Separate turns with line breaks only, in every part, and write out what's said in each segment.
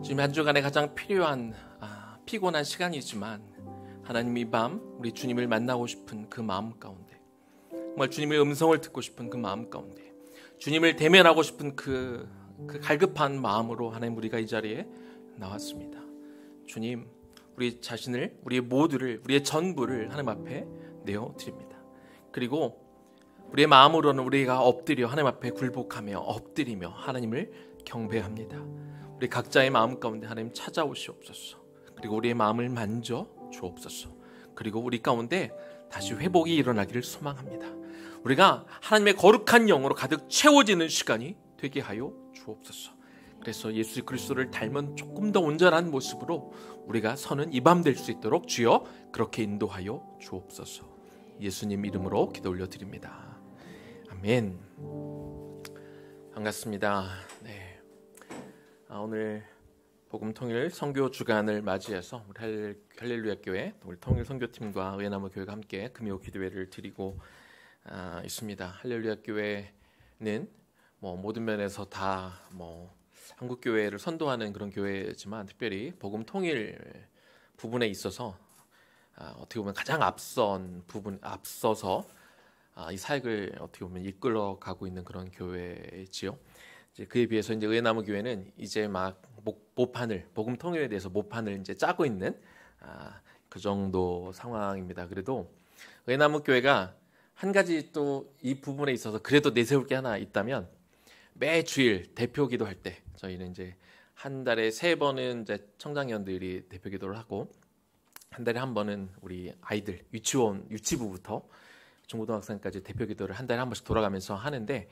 지금 한 주간에 가장 필요한 피곤한 시간이지만 하나님 이 밤 우리 주님을 만나고 싶은 그 마음 가운데, 정말 주님의 음성을 듣고 싶은 그 마음 가운데, 주님을 대면하고 싶은 그 갈급한 마음으로 하나님 우리가 이 자리에 나왔습니다. 주님, 우리 자신을, 우리의 모두를, 우리의 전부를 하나님 앞에 내어드립니다. 그리고 우리의 마음으로는 우리가 엎드려 하나님 앞에 굴복하며 엎드리며 하나님을 경배합니다. 우리 각자의 마음 가운데 하나님 찾아오시옵소서. 그리고 우리의 마음을 만져 주옵소서. 그리고 우리 가운데 다시 회복이 일어나기를 소망합니다. 우리가 하나님의 거룩한 영으로 가득 채워지는 시간이 되게 하여 주옵소서. 그래서 예수 그리스도를 닮은 조금 더 온전한 모습으로 우리가 서는 이 밤 될 수 있도록 주여 그렇게 인도하여 주옵소서. 예수님 이름으로 기도 올려드립니다. 아멘. 반갑습니다. 네. 오늘 복음통일 선교 주간을 맞이해서 우리 할렐루야 교회, 우리 통일 선교팀과 의나무 교회가 함께 금요 기도회를 드리고 있습니다. 할렐루야 교회는 모든 면에서 다 한국 교회를 선도하는 그런 교회지만 특별히 복음 통일 부분에 있어서 어떻게 보면 가장 앞서서 이 사역을 어떻게 보면 이끌어가고 있는 그런 교회지요. 이제 그에 비해서 이제 의나무 교회는 이제 막 모판을, 복음 통일에 대해서 모판을 이제 짜고 있는 그 정도 상황입니다. 그래도 의나무 교회가 한 가지 또 이 부분에 있어서 그래도 내세울 게 하나 있다면, 매 주일 대표 기도할 때 저희는 이제 한 달에 3번은 이제 청장년들이 대표 기도를 하고, 한 달에 한 번은 우리 아이들 유치부부터 중고등학생까지 대표 기도를 한 달에 한 번씩 돌아가면서 하는데,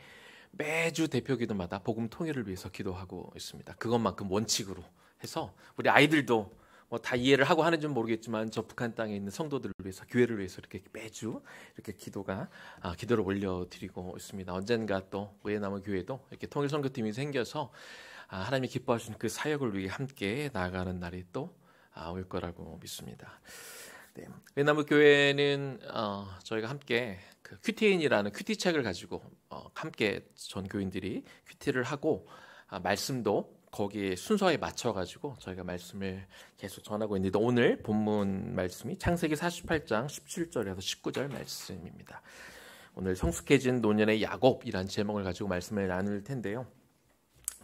매주 대표 기도마다 복음 통일을 위해서 기도하고 있습니다. 그것만큼 원칙으로 해서 우리 아이들도 다 이해를 하고 하는지는 모르겠지만 저 북한 땅에 있는 성도들을 위해서, 교회를 위해서 이렇게 매주 이렇게 기도를 올려드리고 있습니다. 언젠가 또 의나무 교회도 이렇게 통일 선교팀이 생겨서 하나님이 기뻐하시는 그 사역을 위해 함께 나아가는 날이 또 올 거라고 믿습니다. 네. 의나무 교회는 저희가 함께 그 큐티인이라는 큐티 책을 가지고 함께 전 교인들이 큐티를 하고 말씀도 거기에 순서에 맞춰가지고 저희가 말씀을 계속 전하고 있는데, 오늘 본문 말씀이 창세기 48장 17절에서 19절 말씀입니다. 오늘 성숙해진 노년의 야곱이란 제목을 가지고 말씀을 나눌 텐데요.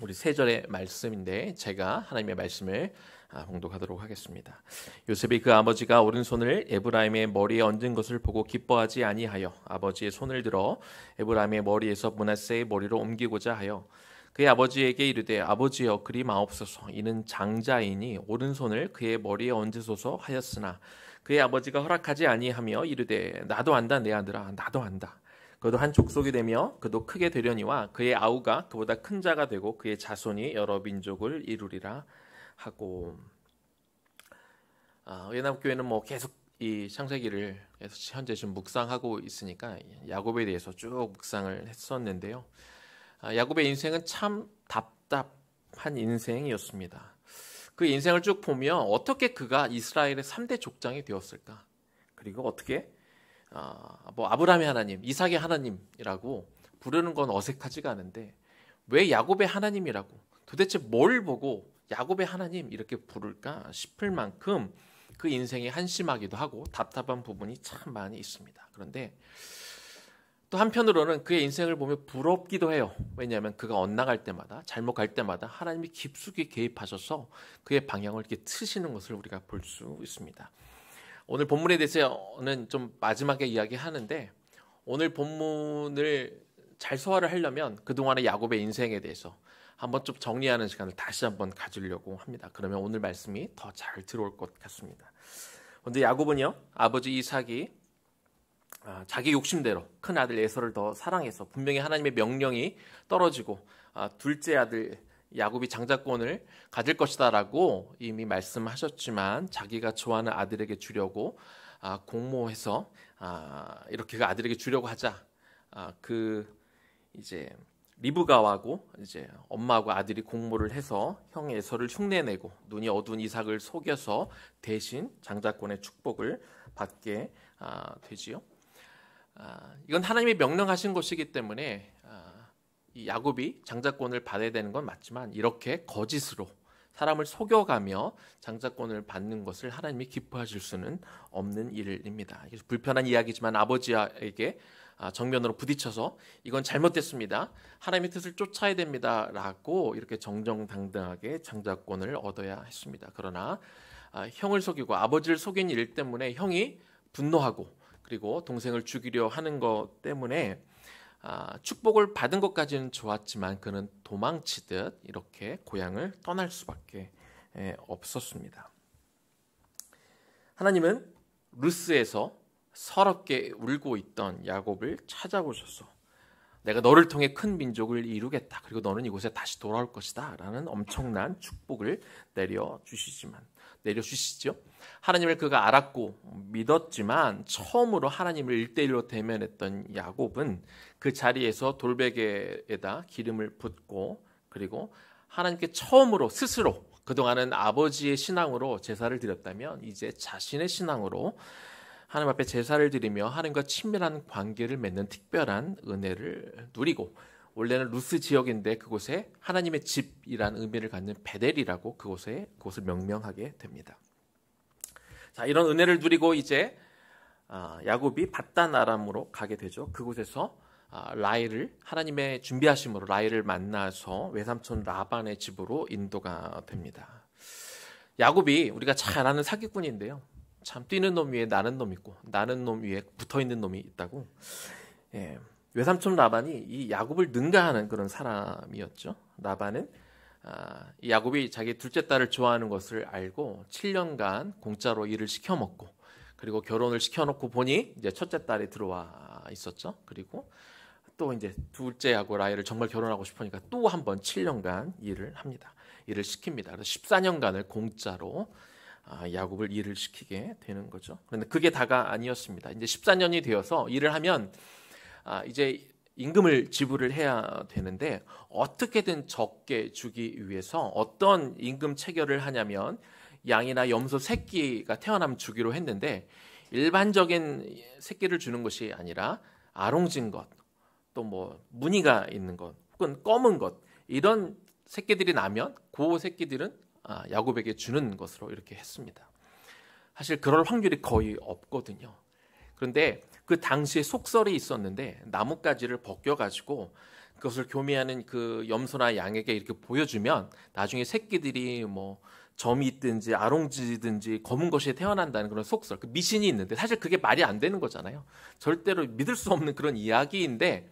우리 3절의 말씀인데 제가 하나님의 말씀을 봉독하도록 하겠습니다. 요셉이 그 아버지가 오른손을 에브라임의 머리에 얹은 것을 보고 기뻐하지 아니하여 아버지의 손을 들어 에브라임의 머리에서 므낫세의 머리로 옮기고자 하여 그의 아버지에게 이르되, 아버지여 그리 마옵소서. 이는 장자이니 오른손을 그의 머리에 얹으소서 하였으나 그의 아버지가 허락하지 아니하며 이르되, 나도 안다 내 아들아, 나도 안다. 그도 한 족속이 되며 그도 크게 되려니와 그의 아우가 그보다 큰 자가 되고 그의 자손이 여러 민족을 이루리라 하고. 의나무 교회는 계속 이 창세기를 현재 좀 묵상하고 있으니까 야곱에 대해서 쭉 묵상을 했었는데요. 야곱의 인생은 참 답답한 인생이었습니다. 그 인생을 쭉 보면 어떻게 그가 이스라엘의 3대 족장이 되었을까? 그리고 어떻게 아브라함의 하나님, 이삭의 하나님이라고 부르는 건 어색하지가 않은데, 왜 야곱의 하나님이라고, 도대체 뭘 보고 야곱의 하나님 이렇게 부를까 싶을 만큼 그 인생이 한심하기도 하고 답답한 부분이 참 많이 있습니다. 그런데 또 한편으로는 그의 인생을 보면 부럽기도 해요. 왜냐하면 그가 엇나갈 때마다, 잘못 갈 때마다 하나님이 깊숙이 개입하셔서 그의 방향을 이렇게 트시는 것을 우리가 볼 수 있습니다. 오늘 본문에 대해서는 좀 마지막에 이야기하는데, 오늘 본문을 잘 소화를 하려면 그동안의 야곱의 인생에 대해서 한번 좀 정리하는 시간을 다시 한번 가지려고 합니다. 그러면 오늘 말씀이 더 잘 들어올 것 같습니다. 그런데 야곱은요, 아버지 이삭이 자기 욕심대로 큰 아들 에서를 더 사랑해서, 분명히 하나님의 명령이 떨어지고 둘째 아들 야곱이 장자권을 가질 것이다 라고 이미 말씀하셨지만, 자기가 좋아하는 아들에게 주려고 공모해서 이렇게 그 아들에게 주려고 하자 이제 리브가하고 이제 엄마하고 아들이 공모를 해서 형 에서를 흉내내고 눈이 어두운 이삭을 속여서 대신 장자권의 축복을 받게 되지요. 이건 하나님이 명령하신 것이기 때문에 이 야곱이 장자권을 받아야 되는 건 맞지만, 이렇게 거짓으로 사람을 속여가며 장자권을 받는 것을 하나님이 기뻐하실 수는 없는 일입니다. 그래서 불편한 이야기지만 아버지에게 정면으로 부딪혀서 이건 잘못됐습니다. 하나님의 뜻을 쫓아야 됩니다. 라고 이렇게 정정당당하게 장자권을 얻어야 했습니다. 그러나 형을 속이고 아버지를 속인 일 때문에 형이 분노하고 그리고 동생을 죽이려 하는 것 때문에 축복을 받은 것까지는 좋았지만 그는 도망치듯 이렇게 고향을 떠날 수밖에 없었습니다. 하나님은 루스에서 서럽게 울고 있던 야곱을 찾아오셔서 내가 너를 통해 큰 민족을 이루겠다. 그리고 너는 이곳에 다시 돌아올 것이다. 라는 엄청난 축복을 내려주시죠. 하나님을 그가 알았고 믿었지만 처음으로 하나님을 1대1로 대면했던 야곱은 그 자리에서 돌베개에다 기름을 붓고 그리고 하나님께 처음으로 스스로 그동안은 아버지의 신앙으로 제사를 드렸다면 이제 자신의 신앙으로 하나님 앞에 제사를 드리며 하나님과 친밀한 관계를 맺는 특별한 은혜를 누리고 원래는 루스 지역인데 그곳에 하나님의 집이라는 의미를 갖는 베델이라고 그곳을 명명하게 됩니다. 자, 이런 은혜를 누리고 이제 야곱이 밧단 아람으로 가게 되죠. 그곳에서 라헬을 하나님의 준비하심으로 라헬을 만나서 외삼촌 라반의 집으로 인도가 됩니다. 야곱이 우리가 잘 아는 사기꾼인데요. 참 뛰는 놈 위에 나는 놈 있고 나는 놈 위에 붙어있는 놈이 있다고. 외삼촌 라반이 이 야곱을 능가하는 그런 사람이었죠. 라반은 이 야곱이 자기 둘째 딸을 좋아하는 것을 알고 7년간 공짜로 일을 시켜먹고 그리고 결혼을 시켜놓고 보니 이제 첫째 딸이 들어와 있었죠. 그리고 또 이제 둘째하고 라헬을 정말 결혼하고 싶으니까 또 한 번 7년간 일을 합니다. 일을 시킵니다. 그래서 14년간을 공짜로 야곱을 일을 시키게 되는 거죠. 그런데 그게 다가 아니었습니다. 이제 14년이 되어서 일을 하면 이제 임금을 지불을 해야 되는데 어떻게든 적게 주기 위해서 어떤 임금 체결을 하냐면 양이나 염소 새끼가 태어나면 주기로 했는데 일반적인 새끼를 주는 것이 아니라 아롱진 것, 또 뭐 무늬가 있는 것, 혹은 검은 것 이런 새끼들이 나면 그 새끼들은 야곱에게 주는 것으로 이렇게 했습니다. 사실 그럴 확률이 거의 없거든요. 그런데 그 당시에 속설이 있었는데 나뭇가지를 벗겨가지고 그것을 교미하는 그 염소나 양에게 이렇게 보여주면 나중에 새끼들이 뭐 점이 있든지 아롱지든지 검은 것이 태어난다는 그런 속설, 그 미신이 있는데 사실 그게 말이 안 되는 거잖아요. 절대로 믿을 수 없는 그런 이야기인데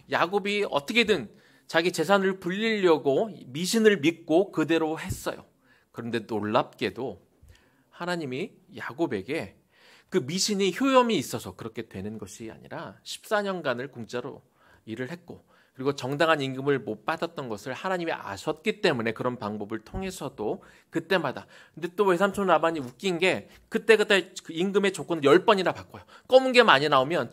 야곱이 어떻게든 자기 재산을 불리려고 미신을 믿고 그대로 했어요. 그런데 놀랍게도 하나님이 야곱에게 그 미신이 효염이 있어서 그렇게 되는 것이 아니라 14년간을 공짜로 일을 했고 그리고 정당한 임금을 못 받았던 것을 하나님이 아셨기 때문에 그런 방법을 통해서도 그때마다. 근데 또 외삼촌 라반이 웃긴 게 그때 그 임금의 조건을 10번이나 바꿔요. 검은 게 많이 나오면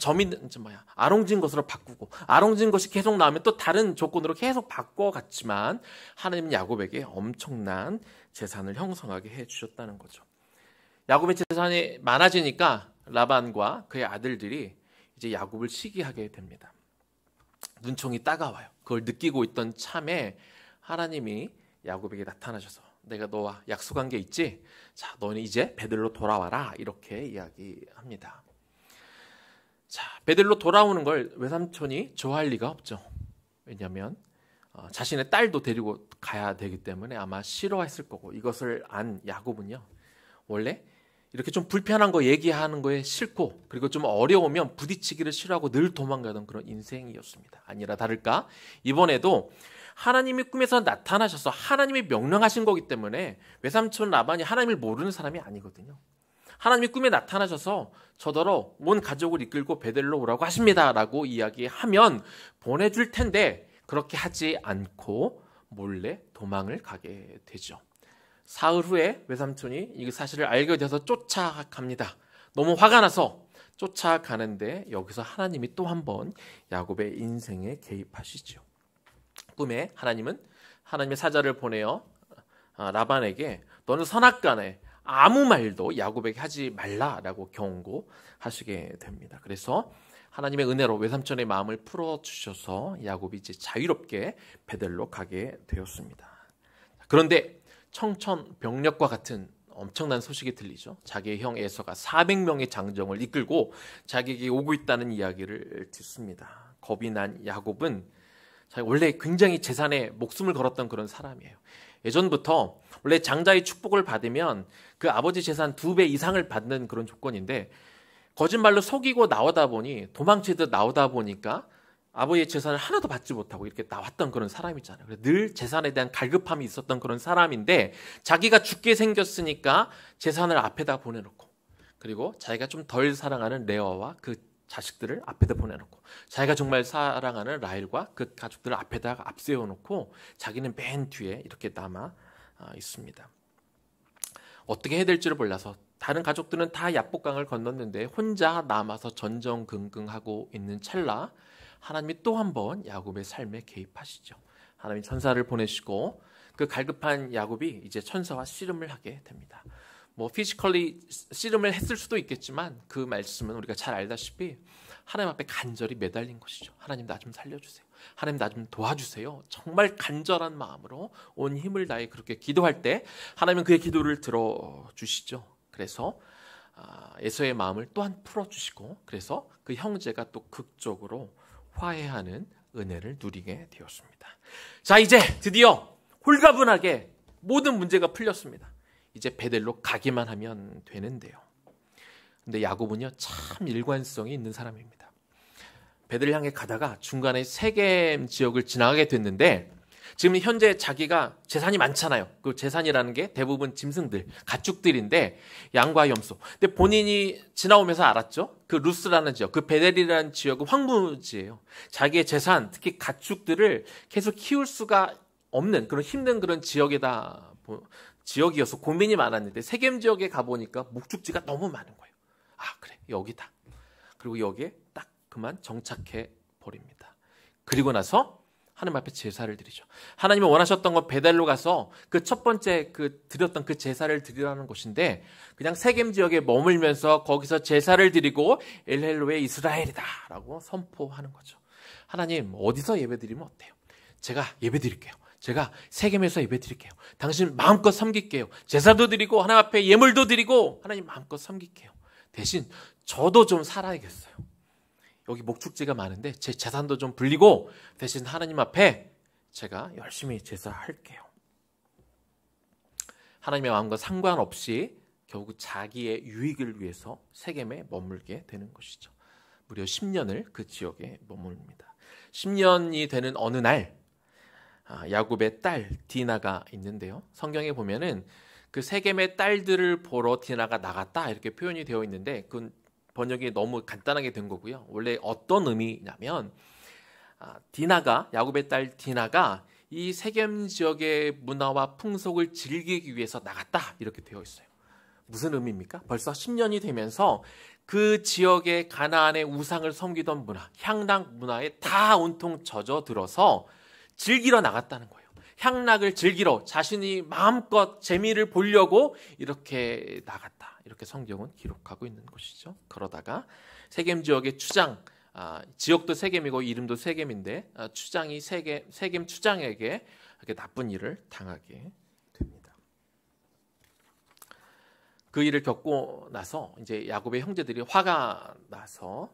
아롱진 것으로 바꾸고 아롱진 것이 계속 나오면 또 다른 조건으로 계속 바꿔갔지만 하나님은 야곱에게 엄청난 재산을 형성하게 해주셨다는 거죠. 야곱의 재산이 많아지니까 라반과 그의 아들들이 이제 야곱을 시기하게 됩니다. 눈총이 따가워요. 그걸 느끼고 있던 참에 하나님이 야곱에게 나타나셔서 내가 너와 약속한 게 있지? 자, 너는 이제 베들로 돌아와라. 이렇게 이야기합니다. 자, 베들로 돌아오는 걸 외삼촌이 좋아할 리가 없죠. 왜냐하면 자신의 딸도 데리고 가야 되기 때문에 아마 싫어했을 거고 이것을 안 야곱은요. 원래 이렇게 좀 불편한 거 얘기하는 거에 싫고 그리고 좀 어려우면 부딪히기를 싫어하고 늘 도망가던 그런 인생이었습니다. 아니라 다를까 이번에도 하나님이 꿈에서 나타나셔서 하나님이 명령하신 거기 때문에 외삼촌 라반이 하나님을 모르는 사람이 아니거든요. 하나님이 꿈에 나타나셔서 저더러 온 가족을 이끌고 베델로 오라고 하십니다 라고 이야기하면 보내줄 텐데 그렇게 하지 않고 몰래 도망을 가게 되죠. 사흘 후에 외삼촌이 이 사실을 알게 돼서 쫓아갑니다. 너무 화가 나서 쫓아가는데 여기서 하나님이 또 한 번 야곱의 인생에 개입하시죠. 꿈에 하나님은 하나님의 사자를 보내어 라반에게 너는 선악간에 아무 말도 야곱에게 하지 말라라고 경고하시게 됩니다. 그래서 하나님의 은혜로 외삼촌의 마음을 풀어주셔서 야곱이 이제 자유롭게 베델로 가게 되었습니다. 그런데 청천벽력과 같은 엄청난 소식이 들리죠. 자기의 형 에서가 400명의 장정을 이끌고 자기에게 오고 있다는 이야기를 듣습니다. 겁이 난 야곱은 원래 굉장히 재산에 목숨을 걸었던 그런 사람이에요. 예전부터 원래 장자의 축복을 받으면 그 아버지 재산 2배 이상을 받는 그런 조건인데, 거짓말로 속이고 나오다 보니, 도망치듯 나오다 보니까 아버지의 재산을 하나도 받지 못하고 이렇게 나왔던 그런 사람이잖아요. 늘 재산에 대한 갈급함이 있었던 그런 사람인데, 자기가 죽게 생겼으니까 재산을 앞에다 보내놓고, 그리고 자기가 좀 덜 사랑하는 레아와 그 자식들을 앞에다 보내놓고, 자기가 정말 사랑하는 라헬과 그 가족들을 앞에다가 앞세워놓고 자기는 맨 뒤에 이렇게 남아 있습니다. 어떻게 해야 될지를 몰라서 다른 가족들은 다 야복강을 건넜는데 혼자 남아서 전전긍긍하고 있는 찰나, 하나님이 또 한 번 야곱의 삶에 개입하시죠. 하나님이 천사를 보내시고 그 갈급한 야곱이 이제 천사와 씨름을 하게 됩니다. 피지컬리 씨름을 했을 수도 있겠지만, 그 말씀은 우리가 잘 알다시피 하나님 앞에 간절히 매달린 것이죠. 하나님, 나 좀 살려주세요. 하나님, 나 좀 도와주세요. 정말 간절한 마음으로 온 힘을 다해 그렇게 기도할 때 하나님은 그의 기도를 들어주시죠. 그래서 에서의 마음을 또한 풀어주시고, 그래서 그 형제가 또 극적으로 화해하는 은혜를 누리게 되었습니다. 자, 이제 드디어 홀가분하게 모든 문제가 풀렸습니다. 이제 베델로 가기만 하면 되는데요. 근데 야곱은요, 참 일관성이 있는 사람입니다. 베델을 향해 가다가 중간에 세겜 지역을 지나가게 됐는데, 지금 현재 자기가 재산이 많잖아요. 그 재산이라는 게 대부분 짐승들, 가축들인데, 양과 염소. 근데 본인이 지나오면서 알았죠. 그 루스라는 지역, 그 베델이라는 지역은 황무지예요. 자기의 재산, 특히 가축들을 계속 키울 수가 없는 그런 힘든 그런 지역이어서 고민이 많았는데, 세겜 지역에 가보니까 목축지가 너무 많은 거예요. 그래, 여기다. 그리고 여기에 딱 그만 정착해 버립니다. 그리고 나서 하나님 앞에 제사를 드리죠. 하나님이 원하셨던 건 베델로 가서 그 첫 번째 드렸던 그 제사를 드리라는 것인데, 그냥 세겜 지역에 머물면서 거기서 제사를 드리고 엘헬로의 이스라엘이다라고 선포하는 거죠. 하나님, 어디서 예배드리면 어때요? 제가 예배드릴게요. 제가 세겜에서 예배드릴게요. 당신 마음껏 섬길게요. 제사도 드리고 하나님 앞에 예물도 드리고 하나님 마음껏 섬길게요. 대신 저도 좀 살아야겠어요. 여기 목축지가 많은데 제 재산도 좀 불리고 대신 하나님 앞에 제가 열심히 제사할게요. 하나님의 마음과 상관없이 결국 자기의 유익을 위해서 세겜에 머물게 되는 것이죠. 무려 10년을 그 지역에 머무릅니다. 10년이 되는 어느 날 야곱의 딸 디나가 있는데요. 성경에 보면은 그 세겜의 딸들을 보러 디나가 나갔다 이렇게 표현이 되어 있는데, 그건 번역이 너무 간단하게 된 거고요. 원래 어떤 의미냐면 야곱의 딸 디나가 이 세겜 지역의 문화와 풍속을 즐기기 위해서 나갔다 이렇게 되어 있어요. 무슨 의미입니까? 벌써 10년이 되면서 그 지역의 가나안의 우상을 섬기던 문화, 향락 문화에 다 온통 젖어들어서 즐기러 나갔다는 거예요. 향락을 즐기러 자신이 마음껏 재미를 보려고 이렇게 나갔다. 이렇게 성경은 기록하고 있는 것이죠. 그러다가 세겜 지역의 추장, 지역도 세겜이고 이름도 세겜인데 추장이 세겜 추장에게 이렇게 나쁜 일을 당하게 됩니다. 그 일을 겪고 나서 이제 야곱의 형제들이 화가 나서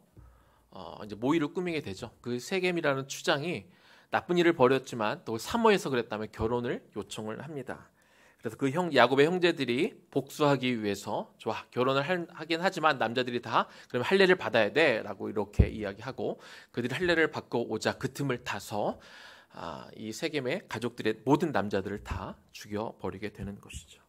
이제 모의를 꾸미게 되죠. 그 세겜이라는 추장이 나쁜 일을 벌였지만 또 사모해서 그랬다며 결혼을 요청을 합니다. 그래서 그 야곱의 형제들이 복수하기 위해서 좋아, 결혼을 하긴 하지만 남자들이 다 그러면 할례를 받아야 돼라고 이렇게 이야기하고, 그들이 할례를 받고 오자 그 틈을 타서 이 세겜의 가족들의 모든 남자들을 다 죽여버리게 되는 것이죠.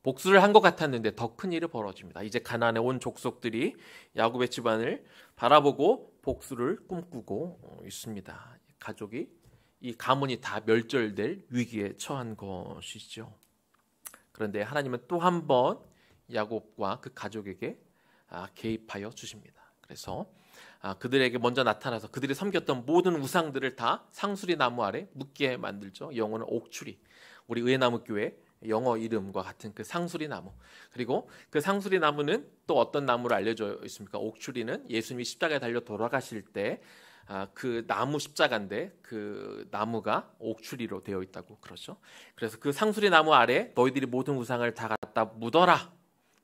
복수를 한 것 같았는데 더 큰 일이 벌어집니다. 이제 가나안에 온 족속들이 야곱의 집안을 바라보고 복수를 꿈꾸고 있습니다. 가족이, 이 가문이 다 멸절될 위기에 처한 것이죠. 그런데 하나님은 또 한 번 야곱과 그 가족에게 개입하여 주십니다. 그래서 그들에게 먼저 나타나서 그들이 섬겼던 모든 우상들을 다 상수리 나무 아래 묻게 만들죠. 영어는 옥추리. 우리 의회나무 교회 영어 이름과 같은 그 상수리 나무. 그리고 그 상수리 나무는 또 어떤 나무로 알려져 있습니까? 옥추리는 예수님이 십자가에 달려 돌아가실 때 그 나무 십자가인데 그 나무가 옥추리로 되어 있다고 그러죠. 그래서 그 상수리 나무 아래 너희들이 모든 우상을 다 갖다 묻어라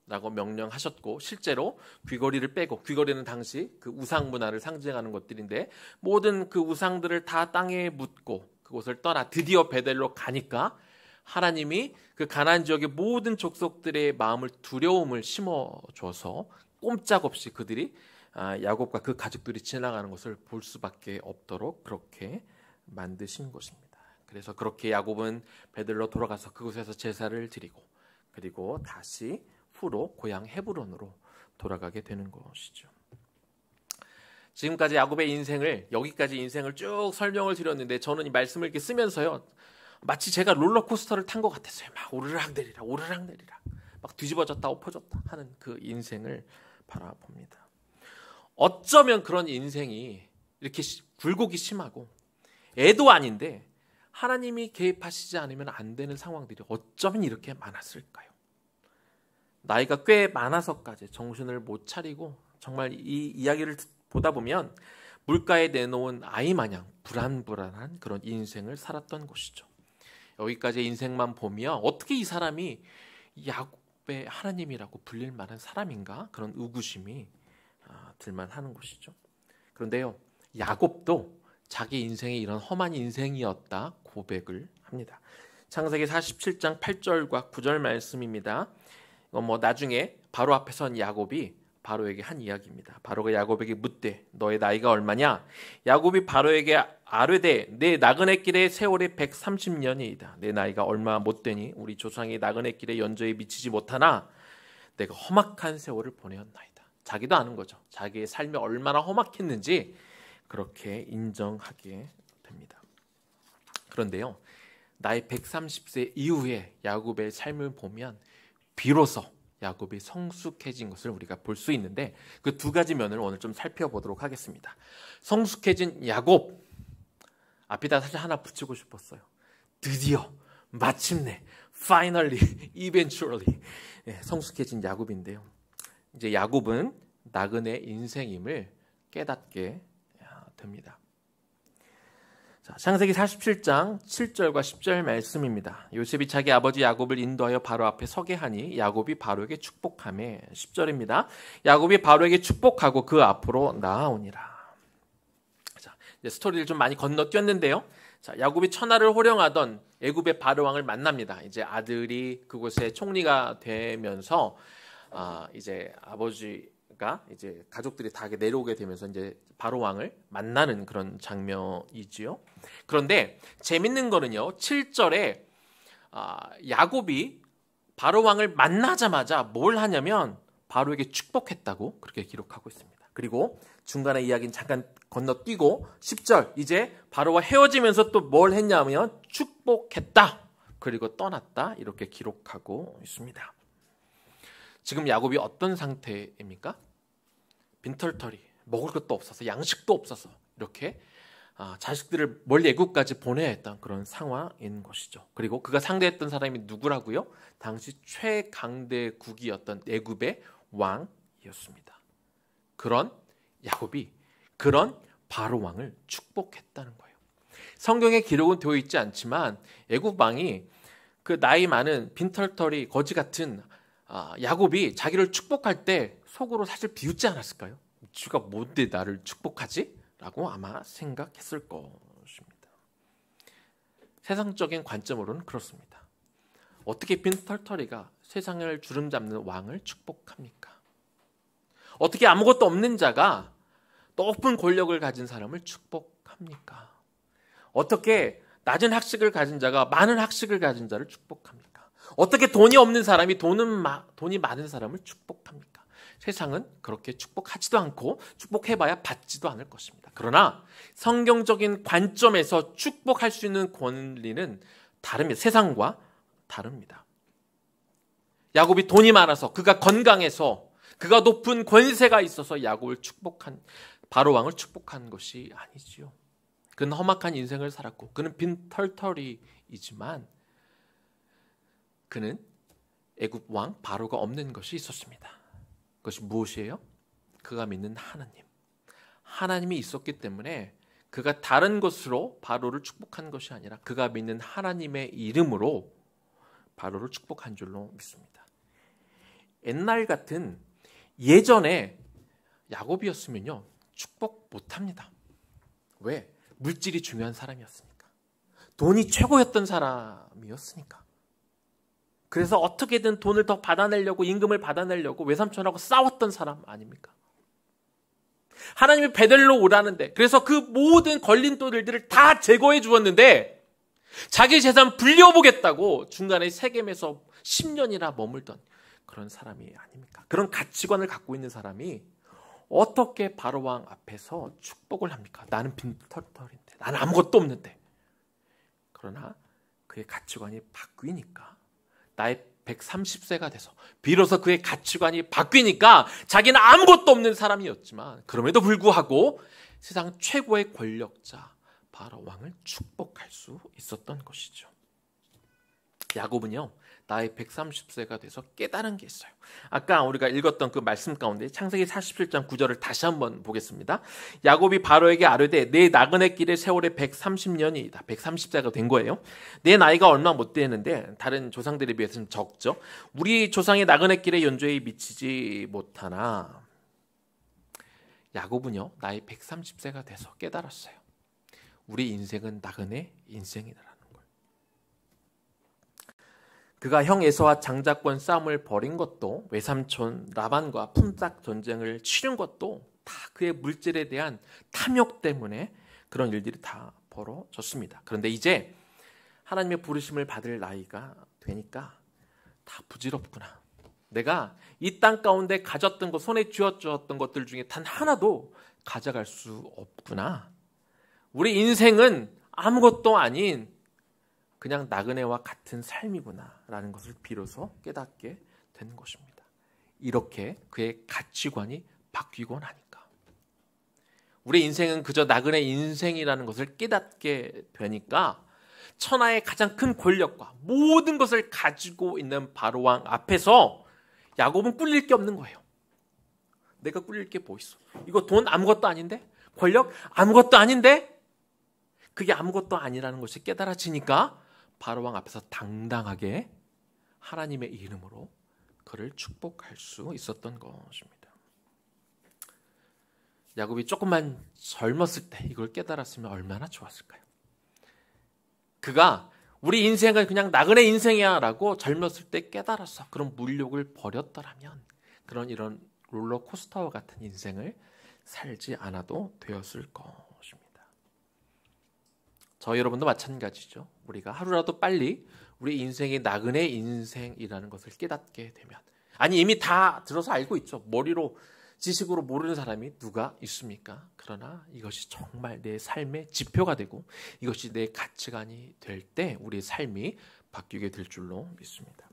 라고 명령하셨고, 실제로 귀걸이를 빼고, 귀걸이는 당시 그 우상 문화를 상징하는 것들인데, 모든 그 우상들을 다 땅에 묻고 그곳을 떠나 드디어 베델로 가니까 하나님이 그 가나안 지역의 모든 족속들의 마음을 두려움을 심어줘서 꼼짝없이 그들이 야곱과 그 가족들이 지나가는 것을 볼 수밖에 없도록 그렇게 만드신 것입니다. 그래서 그렇게 야곱은 베들로 돌아가서 그곳에서 제사를 드리고, 그리고 다시 후로 고향 헤브론으로 돌아가게 되는 것이죠. 지금까지 야곱의 인생을, 여기까지 인생을 쭉 설명을 드렸는데, 저는 이 말씀을 이렇게 쓰면서요, 마치 제가 롤러코스터를 탄 것 같았어요. 막 오르락 내리락 오르락 내리락 막 뒤집어졌다 엎어졌다 하는 그 인생을 바라봅니다. 어쩌면 그런 인생이 이렇게 굴곡이 심하고 애도 아닌데 하나님이 개입하시지 않으면 안 되는 상황들이 어쩌면 이렇게 많았을까요? 나이가 꽤 많아서까지 정신을 못 차리고 정말 이 이야기를 보다 보면 물가에 내놓은 아이 마냥 불안불안한 그런 인생을 살았던 것이죠. 여기까지 인생만 보면 어떻게 이 사람이 야곱의 하나님이라고 불릴 만한 사람인가? 그런 의구심이 들만하는 것이죠. 그런데요, 야곱도 자기 인생이 이런 험한 인생이었다 고백을 합니다. 창세기 47장 8절과 9절 말씀입니다. 이건 나중에 바로 앞에 선 야곱이 바로에게 한 이야기입니다. 바로가 야곱에게 묻되 너의 나이가 얼마냐? 야곱이 바로에게 아뢰되 내 나그네 길의 세월이 130년이이다. 내 나이가 얼마 못 되니 우리 조상이 나그네 길의 연저에 미치지 못하나 내가 험악한 세월을 보내었나이다. 자기도 아는 거죠. 자기의 삶이 얼마나 험악했는지 그렇게 인정하게 됩니다. 그런데요, 나이 130세 이후에 야곱의 삶을 보면 비로소 야곱이 성숙해진 것을 우리가 볼 수 있는데, 그 두 가지 면을 오늘 좀 살펴보도록 하겠습니다. 성숙해진 야곱, 앞에다 사실 하나 붙이고 싶었어요. 드디어, 마침내, finally, eventually 성숙해진 야곱인데요. 이제 야곱은 나그네 인생임을 깨닫게 됩니다. 자, 창세기 47장 7절과 10절 말씀입니다. 요셉이 자기 아버지 야곱을 인도하여 바로 앞에 서게 하니 야곱이 바로에게 축복하며, 10절입니다. 야곱이 바로에게 축복하고 그 앞으로 나아오니라. 자, 이제 스토리를 좀 많이 건너뛰었는데요. 자, 야곱이 천하를 호령하던 애굽의 바로 왕을 만납니다. 이제 아들이 그곳에 총리가 되면서 이제 아버지가 이제 가족들이 다 내려오게 되면서 이제 바로 왕을 만나는 그런 장면이지요. 그런데 재밌는 거는요, 7절에 야곱이 바로 왕을 만나자마자 뭘 하냐면 바로에게 축복했다고 그렇게 기록하고 있습니다. 그리고 중간에 이야기는 잠깐 건너뛰고 10절, 이제 바로와 헤어지면서 또 뭘 했냐면 축복했다, 그리고 떠났다, 이렇게 기록하고 있습니다. 지금 야곱이 어떤 상태입니까? 빈털터리, 먹을 것도 없어서, 양식도 없어서 이렇게 자식들을 멀리 애국까지 보내야 했던 그런 상황인 것이죠. 그리고 그가 상대했던 사람이 누구라고요? 당시 최강대국이었던 애굽의 왕이었습니다. 그런 야곱이 그런 바로 왕을 축복했다는 거예요. 성경에 기록은 되어 있지 않지만 애굽 왕이 그 나이 많은 빈털터리 거지 같은 야곱이 자기를 축복할 때 속으로 사실 비웃지 않았을까요? 쥐가 뭔데 나를 축복하지? 라고 아마 생각했을 것입니다. 세상적인 관점으로는 그렇습니다. 어떻게 빈털터리가 세상을 주름잡는 왕을 축복합니까? 어떻게 아무것도 없는 자가 높은 권력을 가진 사람을 축복합니까? 어떻게 낮은 학식을 가진 자가 많은 학식을 가진 자를 축복합니까? 어떻게 돈이 없는 사람이 돈이 많은 사람을 축복합니까? 세상은 그렇게 축복하지도 않고 축복해봐야 받지도 않을 것입니다. 그러나 성경적인 관점에서 축복할 수 있는 권리는 다릅니다. 세상과 다릅니다. 야곱이 돈이 많아서, 그가 건강해서, 그가 높은 권세가 있어서 야곱을 축복한, 바로 왕을 축복한 것이 아니지요. 그는 험악한 인생을 살았고 그는 빈털터리이지만 그는 애굽 왕 바로가 없는 것이 있었습니다. 그것이 무엇이에요? 그가 믿는 하나님. 하나님이 있었기 때문에 그가 다른 것으로 바로를 축복한 것이 아니라 그가 믿는 하나님의 이름으로 바로를 축복한 줄로 믿습니다. 옛날 같은 예전에 야곱이었으면요 축복 못합니다. 왜? 물질이 중요한 사람이었으니까. 돈이 최고였던 사람이었으니까. 그래서 어떻게든 돈을 더 받아내려고, 임금을 받아내려고 외삼촌하고 싸웠던 사람 아닙니까? 하나님이 베델로 오라는데, 그래서 그 모든 걸림돌들을 다 제거해 주었는데 자기 재산 불려보겠다고 중간에 세겜에서 10년이나 머물던 그런 사람이 아닙니까? 그런 가치관을 갖고 있는 사람이 어떻게 바로왕 앞에서 축복을 합니까? 나는 빈털털인데, 나는 아무것도 없는데. 그러나 그의 가치관이 바뀌니까, 나의 130세가 돼서 비로소 그의 가치관이 바뀌니까 자기는 아무것도 없는 사람이었지만 그럼에도 불구하고 세상 최고의 권력자 바로왕을 축복할 수 있었던 것이죠. 야곱은요 나의 130세가 돼서 깨달은 게 있어요. 아까 우리가 읽었던 그 말씀 가운데 창세기 47장 9절을 다시 한번 보겠습니다. 야곱이 바로에게 아뢰되 내 나그네 길의 세월이 130년이다. 130세가 된 거예요. 내 나이가 얼마 못 되는데 다른 조상들에 비해서는 적죠. 우리 조상의 나그네 길의 연조에 미치지 못하나. 야곱은요 나이 130세가 돼서 깨달았어요. 우리 인생은 나그네 인생이다. 그가 형 에서와 장자권 싸움을 벌인 것도, 외삼촌 라반과 품삯 전쟁을 치른 것도 다 그의 물질에 대한 탐욕 때문에 그런 일들이 다 벌어졌습니다. 그런데 이제 하나님의 부르심을 받을 나이가 되니까 다 부질없구나. 내가 이 땅 가운데 가졌던 것, 손에 쥐어주었던 것들 중에 단 하나도 가져갈 수 없구나. 우리 인생은 아무것도 아닌 그냥 나그네와 같은 삶이구나 라는 것을 비로소 깨닫게 된 것입니다. 이렇게 그의 가치관이 바뀌고 나니까 우리 인생은 그저 나그네 인생이라는 것을 깨닫게 되니까 천하의 가장 큰 권력과 모든 것을 가지고 있는 바로왕 앞에서 야곱은 꿀릴 게 없는 거예요. 내가 꿀릴 게 뭐 있어? 이거 돈 아무것도 아닌데? 권력 아무것도 아닌데? 그게 아무것도 아니라는 것이 깨달아지니까 바로왕 앞에서 당당하게 하나님의 이름으로 그를 축복할 수 있었던 것입니다. 야곱이 조금만 젊었을 때 이걸 깨달았으면 얼마나 좋았을까요? 그가 우리 인생은 그냥 나그네 인생이야 라고 젊었을 때 깨달았어. 그런 물욕을 버렸더라면 이런 롤러코스터와 같은 인생을 살지 않아도 되었을 것입니다. 저 여러분도 마찬가지죠. 우리가 하루라도 빨리 우리 인생이 나그네 인생이라는 것을 깨닫게 되면, 아니 이미 다 들어서 알고 있죠. 머리로 지식으로 모르는 사람이 누가 있습니까? 그러나 이것이 정말 내 삶의 지표가 되고 이것이 내 가치관이 될 때 우리의 삶이 바뀌게 될 줄로 믿습니다.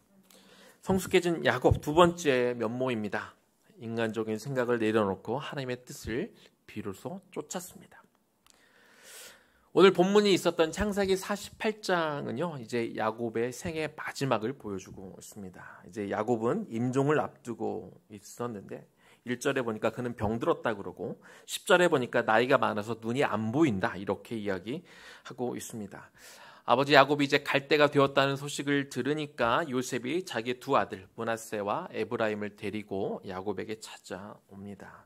성숙해진 야곱 두 번째 면모입니다. 인간적인 생각을 내려놓고 하나님의 뜻을 비로소 쫓았습니다. 오늘 본문이 있었던 창세기 48장은요, 이제 야곱의 생의 마지막을 보여주고 있습니다. 이제 야곱은 임종을 앞두고 있었는데 1절에 보니까 그는 병들었다 그러고 10절에 보니까 나이가 많아서 눈이 안 보인다 이렇게 이야기하고 있습니다. 아버지 야곱이 이제 갈 때가 되었다는 소식을 들으니까 요셉이 자기 두 아들 므낫세와 에브라임을 데리고 야곱에게 찾아옵니다.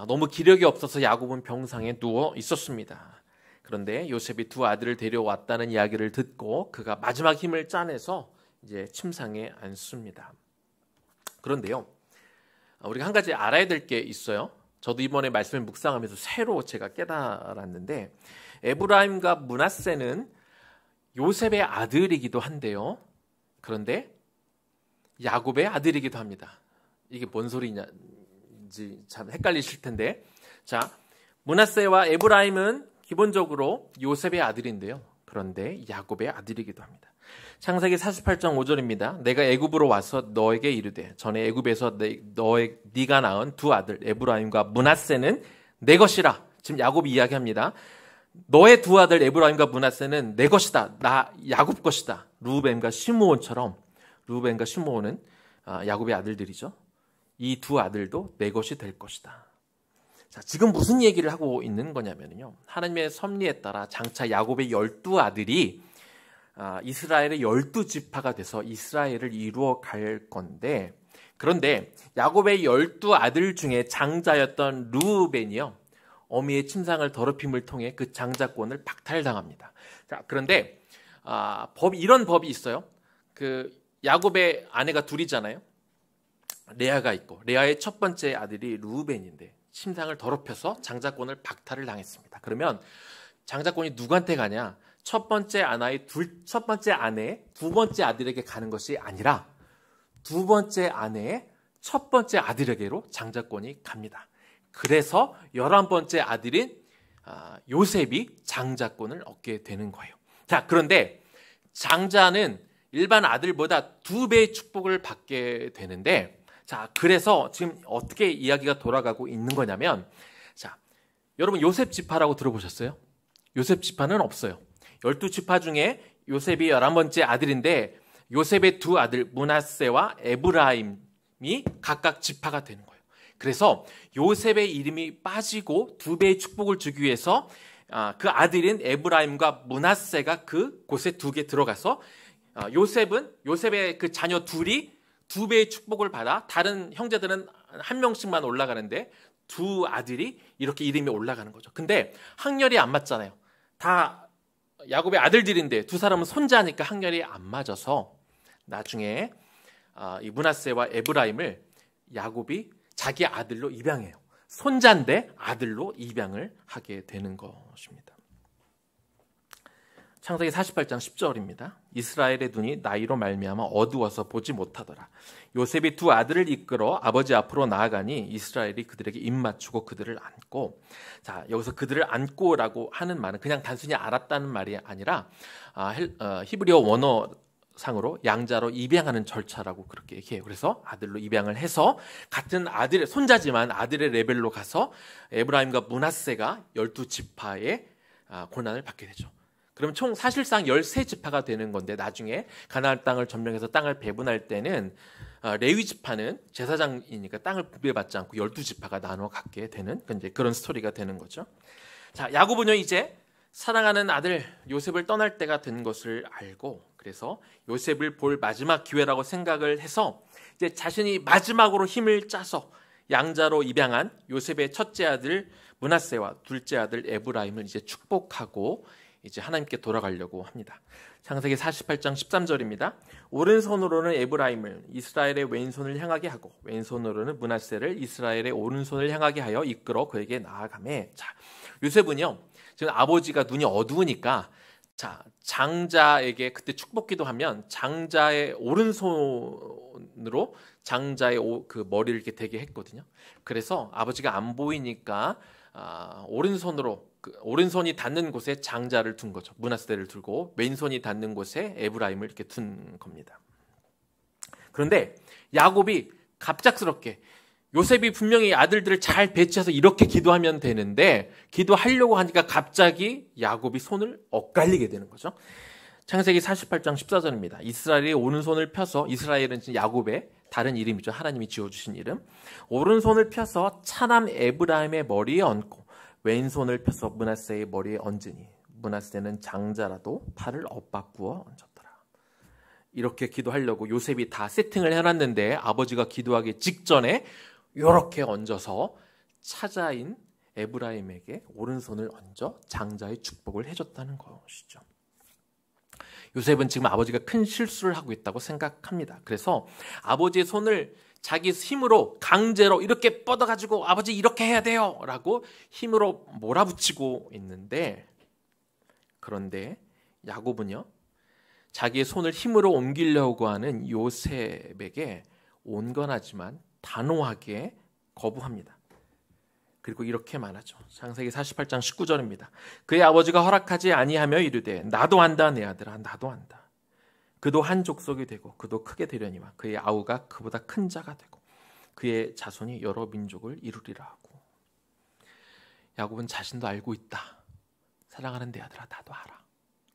너무 기력이 없어서 야곱은 병상에 누워 있었습니다. 그런데 요셉이 두 아들을 데려왔다는 이야기를 듣고 그가 마지막 힘을 짜내서 이제 침상에 앉습니다. 그런데요, 우리가 한 가지 알아야 될 게 있어요. 저도 이번에 말씀을 묵상하면서 새로 제가 깨달았는데, 에브라임과 므낫세는 요셉의 아들이기도 한데요. 그런데 야곱의 아들이기도 합니다. 이게 뭔 소리냐인지 참 헷갈리실 텐데, 자, 므낫세와 에브라임은 기본적으로 요셉의 아들인데요. 그런데 야곱의 아들이기도 합니다. 창세기 48장 5절입니다. 내가 애굽으로 와서 너에게 이르되 전에 애굽에서 네가 낳은 두 아들 에브라임과 므낫세는 내 것이라. 지금 야곱이 이야기합니다. 너의 두 아들 에브라임과 므낫세는 내 것이다. 나 야곱 것이다. 르우벤과 시므온처럼, 르우벤과 시므온은 야곱의 아들들이죠. 이 두 아들도 내 것이 될 것이다. 자, 지금 무슨 얘기를 하고 있는 거냐면요. 하나님의 섭리에 따라 장차 야곱의 12아들이 이스라엘의 12지파가 돼서 이스라엘을 이루어 갈 건데, 그런데 야곱의 12아들 중에 장자였던 르우벤이요, 어미의 침상을 더럽힘을 통해 그 장자권을 박탈당합니다. 자, 그런데 이런 법이 있어요. 그 야곱의 아내가 둘이잖아요. 레아가 있고, 레아의 첫 번째 아들이 르우벤인데 침상을 더럽혀서 장자권을 박탈을 당했습니다. 그러면 장자권이 누구한테 가냐? 첫 번째 아내의 두 번째 아들에게 가는 것이 아니라 두 번째 아내의 첫 번째 아들에게로 장자권이 갑니다. 그래서 11번째 아들인 요셉이 장자권을 얻게 되는 거예요. 자, 그런데 장자는 일반 아들보다 2배의 축복을 받게 되는데, 자, 그래서 지금 어떻게 이야기가 돌아가고 있는 거냐면, 자, 여러분 요셉 지파라고 들어보셨어요? 요셉 지파는 없어요. 12지파 중에 요셉이 11번째 아들인데, 요셉의 두 아들 므낫세와 에브라임이 각각 지파가 되는 거예요. 그래서 요셉의 이름이 빠지고 2배의 축복을 주기 위해서 그 아들인 에브라임과 므낫세가 그 곳에 2개 들어가서 요셉의 그 자녀 둘이 2배의 축복을 받아 다른 형제들은 한 명씩만 올라가는데 두 아들이 이렇게 이름이 올라가는 거죠. 근데 학렬이 안 맞잖아요. 다 야곱의 아들들인데 두 사람은 손자니까 학렬이 안 맞아서 나중에 이 므낫세와 에브라임을 야곱이 자기 아들로 입양해요. 손자인데 아들로 입양을 하게 되는 것입니다. 창세기 48장 10절입니다. 이스라엘의 눈이 나이로 말미암아 어두워서 보지 못하더라. 요셉이 두 아들을 이끌어 아버지 앞으로 나아가니 이스라엘이 그들에게 입맞추고 그들을 안고, 자, 여기서 그들을 안고라고 하는 말은 그냥 단순히 알았다는 말이 아니라 히브리어 원어상으로 양자로 입양하는 절차라고 그렇게 얘기해요. 그래서 아들로 입양을 해서 같은 아들의 손자지만 아들의 레벨로 가서 에브라임과 므낫세가 12지파의 고난을 받게 되죠. 그럼 총 사실상 13지파가 되는 건데, 나중에 가나안 땅을 점령해서 땅을 배분할 때는 레위 지파는 제사장이니까 땅을 분배받지 않고 12지파가 나눠 갖게 되는 그런 스토리가 되는 거죠. 자, 야곱은요 이제 사랑하는 아들 요셉을 떠날 때가 된 것을 알고, 그래서 요셉을 볼 마지막 기회라고 생각을 해서 이제 자신이 마지막으로 힘을 짜서 양자로 입양한 요셉의 첫째 아들 므낫세와 둘째 아들 에브라임을 이제 축복하고 이제 하나님께 돌아가려고 합니다. 창세기 48장 13절입니다. 오른손으로는 에브라임을 이스라엘의 왼손을 향하게 하고 왼손으로는 므낫세를 이스라엘의 오른손을 향하게 하여 이끌어 그에게 나아가매. 자, 요셉은요 지금 아버지가 눈이 어두우니까, 자, 장자에게 그때 축복기도 하면 장자의 오른손으로 장자의 그 머리를 이렇게 대게 했거든요. 그래서 아버지가 안 보이니까 오른손이 닿는 곳에 장자를 둔 거죠. 므낫세를 두고 왼손이 닿는 곳에 에브라임을 이렇게 둔 겁니다. 그런데 야곱이 갑작스럽게, 요셉이 분명히 아들들을 잘 배치해서 이렇게 기도하면 되는데 기도하려고 하니까 갑자기 야곱이 손을 엇갈리게 되는 거죠. 창세기 48장 14절입니다. 이스라엘이 오른손을 펴서, 이스라엘은 지금 야곱의 다른 이름이죠. 하나님이 지어주신 이름. 오른손을 펴서 차남 에브라임의 머리에 얹고 왼손을 펴서 므낫세의 머리에 얹으니 므낫세는 장자라도 팔을 엇바꾸어 얹었더라. 이렇게 기도하려고 요셉이 다 세팅을 해놨는데 아버지가 기도하기 직전에 이렇게 얹어서 차자인 에브라임에게 오른손을 얹어 장자의 축복을 해줬다는 것이죠. 요셉은 지금 아버지가 큰 실수를 하고 있다고 생각합니다. 그래서 아버지의 손을 자기 힘으로 강제로 이렇게 뻗어가지고 아버지 이렇게 해야 돼요 라고 힘으로 몰아붙이고 있는데, 그런데 야곱은요 자기의 손을 힘으로 옮기려고 하는 요셉에게 온건하지만 단호하게 거부합니다. 그리고 이렇게 말하죠. 창세기 48장 19절입니다. 그의 아버지가 허락하지 아니하며 이르되 나도 한다 내 아들아 나도 한다. 그도 한 족속이 되고 그도 크게 되려니와 그의 아우가 그보다 큰 자가 되고 그의 자손이 여러 민족을 이루리라 하고. 야곱은 자신도 알고 있다. 사랑하는 내 아들아 나도 알아.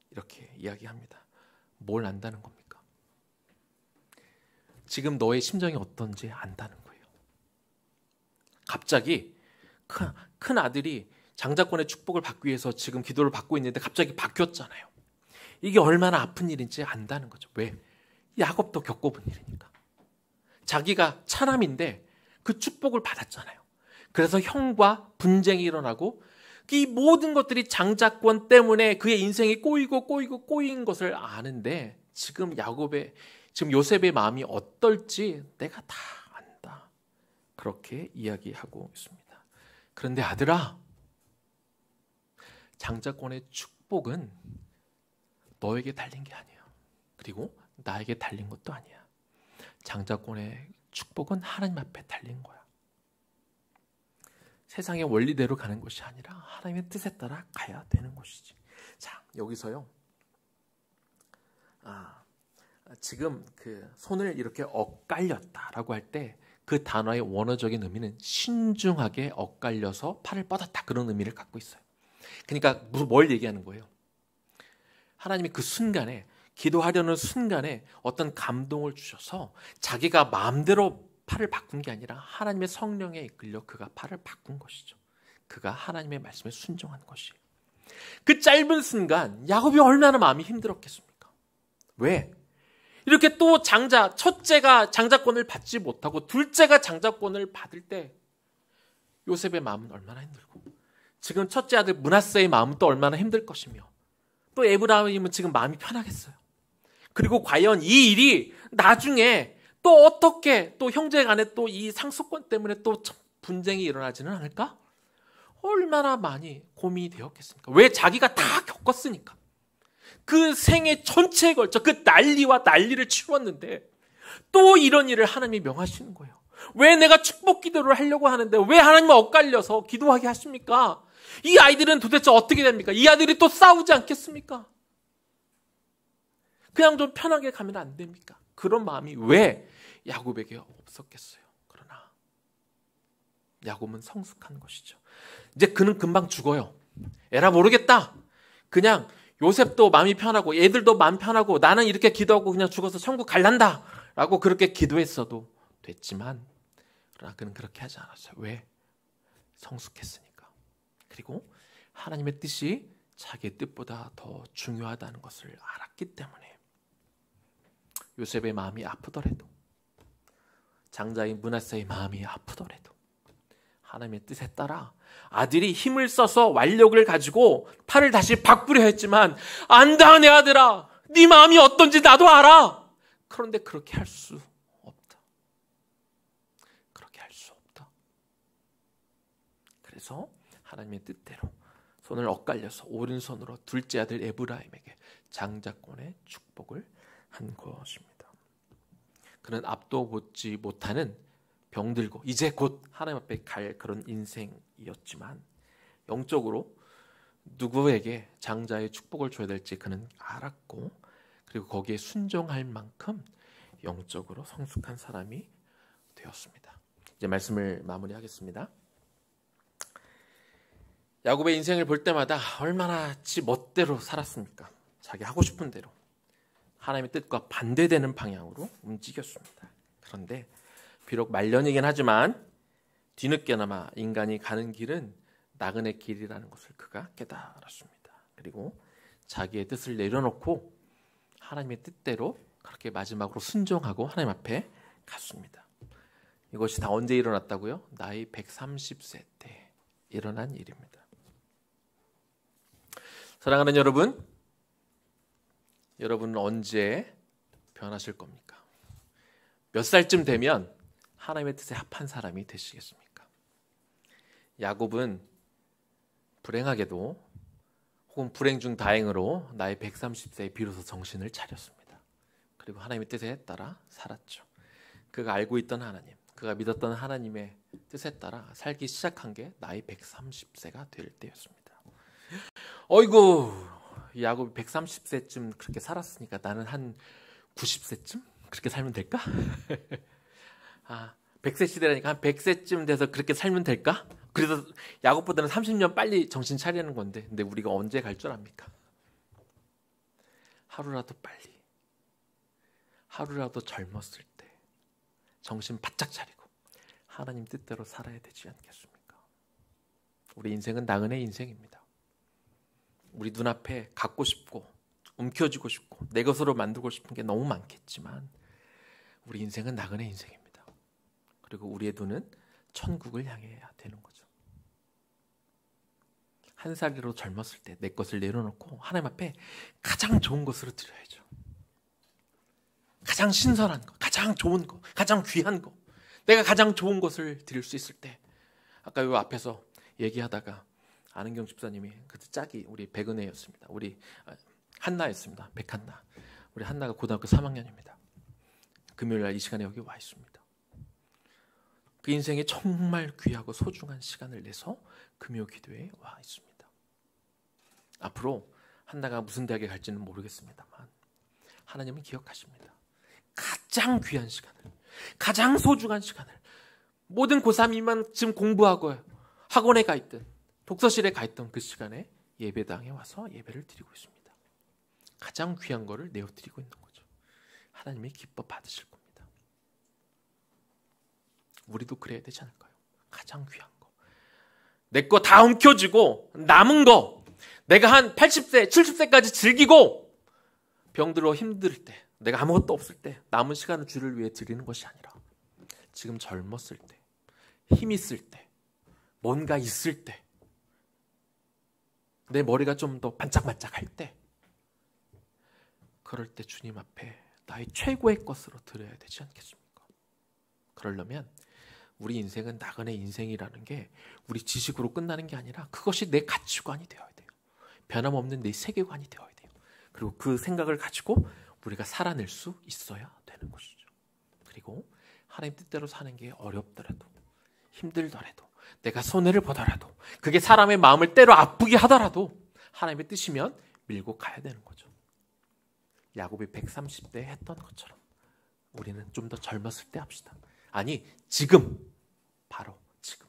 이렇게 이야기합니다. 뭘 안다는 겁니까? 지금 너의 심정이 어떤지 안다는 거예요. 갑자기 큰 아들이 장자권의 축복을 받기 위해서 지금 기도를 받고 있는데 갑자기 바뀌었잖아요. 이게 얼마나 아픈 일인지 안다는 거죠. 왜? 야곱도 겪어본 일이니까. 자기가 차남인데 그 축복을 받았잖아요. 그래서 형과 분쟁이 일어나고 이 모든 것들이 장자권 때문에 그의 인생이 꼬인 것을 아는데 지금 요셉의 마음이 어떨지 내가 다 안다. 그렇게 이야기하고 있습니다. 그런데 아들아, 장자권의 축복은 너에게 달린 게 아니야. 그리고 나에게 달린 것도 아니야. 장자권의 축복은 하나님 앞에 달린 거야. 세상의 원리대로 가는 것이 아니라 하나님의 뜻에 따라 가야 되는 것이지. 자, 여기서요. 지금 그 손을 이렇게 엇갈렸다라고 할 때 그 단어의 원어적인 의미는 신중하게 엇갈려서 팔을 뻗었다, 그런 의미를 갖고 있어요. 그러니까 뭘 얘기하는 거예요? 하나님이 그 순간에, 기도하려는 순간에 어떤 감동을 주셔서 자기가 마음대로 팔을 바꾼 게 아니라 하나님의 성령에 이끌려 그가 팔을 바꾼 것이죠. 그가 하나님의 말씀에 순종한 것이. 그 짧은 순간 야곱이 얼마나 마음이 힘들었겠습니까? 왜? 이렇게 또 첫째가 장자권을 받지 못하고 둘째가 장자권을 받을 때 요셉의 마음은 얼마나 힘들고, 지금 첫째 아들 므낫세의 마음은 또 얼마나 힘들 것이며, 또 에브라임은 지금 마음이 편하겠어요. 그리고 과연 이 일이 나중에 또 어떻게 또 형제 간에 또 이 상속권 때문에 또 분쟁이 일어나지는 않을까? 얼마나 많이 고민이 되었겠습니까? 왜? 자기가 다 겪었으니까. 그 생애 전체에 걸쳐 그 난리와 난리를 치루었는데 또 이런 일을 하나님이 명하시는 거예요. 왜 내가 축복 기도를 하려고 하는데 왜 하나님은 엇갈려서 기도하게 하십니까? 이 아이들은 도대체 어떻게 됩니까? 이 아들이 또 싸우지 않겠습니까? 그냥 좀 편하게 가면 안 됩니까? 그런 마음이 왜 야곱에게 없었겠어요? 그러나 야곱은 성숙한 것이죠. 이제 그는 금방 죽어요. 에라 모르겠다. 그냥 요셉도 마음이 편하고 애들도 마음 편하고 나는 이렇게 기도하고 그냥 죽어서 천국 갈란다 라고 그렇게 기도했어도 됐지만, 그러나 그는 그렇게 하지 않았어요. 왜? 성숙했으니까. 그리고 하나님의 뜻이 자기의 뜻보다 더 중요하다는 것을 알았기 때문에 요셉의 마음이 아프더라도, 장자인 므낫세의 마음이 아프더라도 하나님의 뜻에 따라 아들이 힘을 써서 완력을 가지고 팔을 다시 바꾸려 했지만, 안다 내 아들아, 네 마음이 어떤지 나도 알아. 그런데 그렇게 할 수 없다. 그렇게 할 수 없다. 그래서 하나님의 뜻대로 손을 엇갈려서 오른손으로 둘째 아들 에브라임에게 장자권의 축복을 한 것입니다. 그는 앞도 보지 못하는 병들고 이제 곧 하나님 앞에 갈 그런 인생이었지만, 영적으로 누구에게 장자의 축복을 줘야 될지 그는 알았고, 그리고 거기에 순종할 만큼 영적으로 성숙한 사람이 되었습니다. 이제 말씀을 마무리하겠습니다. 야곱의 인생을 볼 때마다 얼마나 지 멋대로 살았습니까? 자기 하고 싶은 대로 하나님의 뜻과 반대되는 방향으로 움직였습니다. 그런데 비록 말년이긴 하지만 뒤늦게나마 인간이 가는 길은 나그네 길이라는 것을 그가 깨달았습니다. 그리고 자기의 뜻을 내려놓고 하나님의 뜻대로 그렇게 마지막으로 순종하고 하나님 앞에 갔습니다. 이것이 다 언제 일어났다고요? 나이 130세 때 일어난 일입니다. 사랑하는 여러분, 여러분은 언제 변하실 겁니까? 몇 살쯤 되면 하나님의 뜻에 합한 사람이 되시겠습니까? 야곱은 불행하게도 혹은 불행 중 다행으로 나이 130세에 비로소 정신을 차렸습니다. 그리고 하나님의 뜻에 따라 살았죠. 그가 알고 있던 하나님, 그가 믿었던 하나님의 뜻에 따라 살기 시작한 게 나이 130세가 될 때였습니다. 어이구, 야곱이 130세쯤 그렇게 살았으니까 나는 한 90세쯤 그렇게 살면 될까? 100세 시대라니까 한 100세쯤 돼서 그렇게 살면 될까? 그래서 야곱보다는 30년 빨리 정신 차리는 건데, 근데 우리가 언제 갈 줄 압니까? 하루라도 빨리, 하루라도 젊었을 때 정신 바짝 차리고 하나님 뜻대로 살아야 되지 않겠습니까? 우리 인생은 나그네 인생입니다. 우리 눈앞에 갖고 싶고 움켜쥐고 싶고 내 것으로 만들고 싶은 게 너무 많겠지만 우리 인생은 나그네 인생입니다. 그리고 우리의 눈은 천국을 향해야 되는 거죠. 한 살이로 젊었을 때 내 것을 내려놓고 하나님 앞에 가장 좋은 것으로 드려야죠. 가장 신선한 거, 가장 좋은 거, 가장 귀한 거, 내가 가장 좋은 것을 드릴 수 있을 때, 아까 요 앞에서 얘기하다가 안은경 집사님이 그때 짝이 우리 백은혜였습니다. 우리 한나였습니다. 백한나. 우리 한나가 고등학교 3학년입니다. 금요일날 이 시간에 여기 와 있습니다. 그 인생에 정말 귀하고 소중한 시간을 내서 금요 기도에 와 있습니다. 앞으로 한나가 무슨 대학에 갈지는 모르겠습니다만 하나님은 기억하십니다. 가장 귀한 시간을, 가장 소중한 시간을, 모든 고3이만 지금 공부하고 학원에 가 있든 독서실에 가 있던 그 시간에 예배당에 와서 예배를 드리고 있습니다. 가장 귀한 거를 내어드리고 있는 거죠. 하나님이 기뻐 받으실 겁니다. 우리도 그래야 되지 않을까요? 가장 귀한 거, 내 거 다 움켜쥐고 남은 거 내가 한 80세, 70세까지 즐기고 병들어 힘들 때, 내가 아무것도 없을 때 남은 시간을 주를 위해 드리는 것이 아니라 지금 젊었을 때, 힘 있을 때, 뭔가 있을 때, 내 머리가 좀 더 반짝반짝할 때, 그럴 때 주님 앞에 나의 최고의 것으로 드려야 되지 않겠습니까? 그러려면 우리 인생은 나그네 인생이라는 게 우리 지식으로 끝나는 게 아니라 그것이 내 가치관이 되어야 돼요. 변함없는 내 세계관이 되어야 돼요. 그리고 그 생각을 가지고 우리가 살아낼 수 있어야 되는 것이죠. 그리고 하나님 뜻대로 사는 게 어렵더라도, 힘들더라도, 내가 손해를 보더라도, 그게 사람의 마음을 때로 아프게 하더라도 하나님의 뜻이면 밀고 가야 되는 거죠. 야곱이 130대 했던 것처럼 우리는 좀 더 젊었을 때 합시다. 아니, 지금, 바로 지금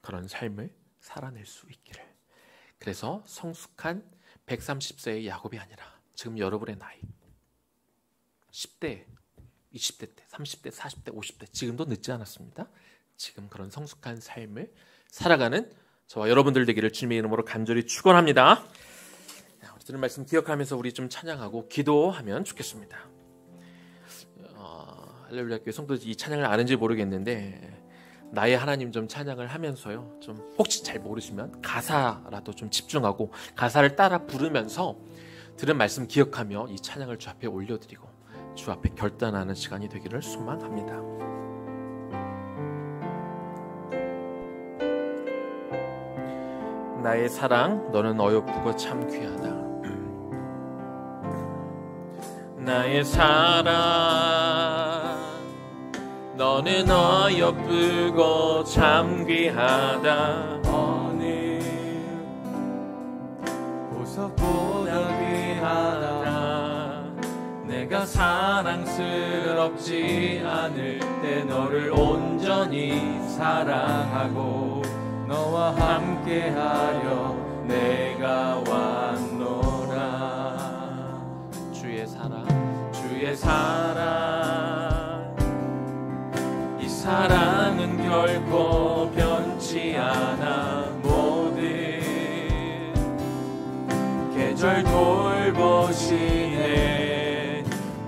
그런 삶을 살아낼 수 있기를. 그래서 성숙한 130세의 야곱이 아니라 지금 여러분의 나이 10대, 20대 때, 30대, 40대, 50대, 지금도 늦지 않았습니다. 지금 그런 성숙한 삶을 살아가는 저와 여러분들 되기를 주님의 이름으로 간절히 축원합니다. 우리 들은 말씀 기억하면서 우리 좀 찬양하고 기도하면 좋겠습니다. 할렐루야 교회 성도들 이 찬양을 아는지 모르겠는데 나의 하나님 좀 찬양을 하면서요, 좀 혹시 잘 모르시면 가사라도 좀 집중하고 가사를 따라 부르면서 들은 말씀 기억하며 이 찬양을 주 앞에 올려드리고 주 앞에 결단하는 시간이 되기를 소망합니다. 나의 사랑 너는 어여쁘고 참 귀하다. 나의 사랑 너는 어여쁘고 참 귀하다.
어느 보석보다 귀하다. 내가 사랑스럽지 않을 때 너를 온전히 사랑하고 너와 함께하려 내가 왔노라.
주의 사랑,
주의 사랑, 이 사랑은 결코 변치 않아. 모든 계절 돌보시네.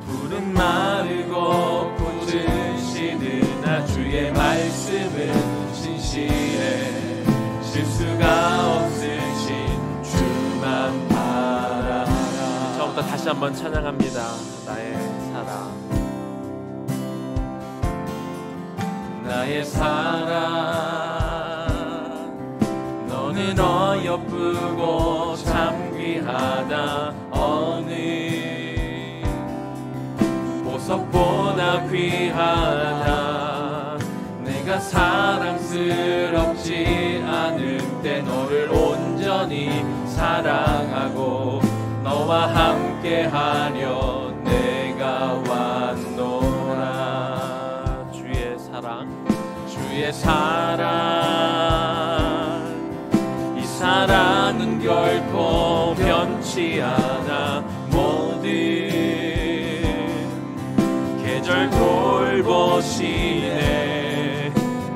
푸른 마르고 굳으시느나 주의 말씀은 신실해. 실수가 없으신 주만 바라라.
처음부터 다시 한번 찬양합니다. 나의 사랑,
나의 사랑 너는 어여쁘고 참 귀하다. 어느 보석보다 귀하다. 내가 사랑스럽지 않을 때 너를 온전히 사랑하고 너와 함께하려 내가 왔노라.
주의 사랑,
주의 사랑, 이 사랑은 결코 변치 않아. 모든 계절 돌보시네.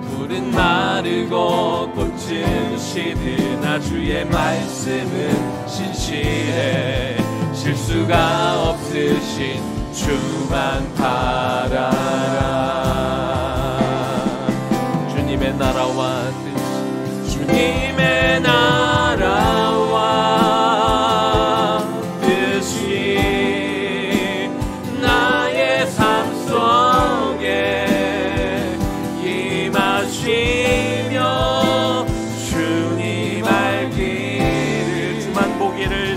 푸른 마르고 꽃이 증시드나 주의 말씀은 신실해 실수가 없으신 주만 바라라. 주님의 나라와 뜻이 주님의 나라와 뜻이 나의 삶 속에 임하시며 주님 알기를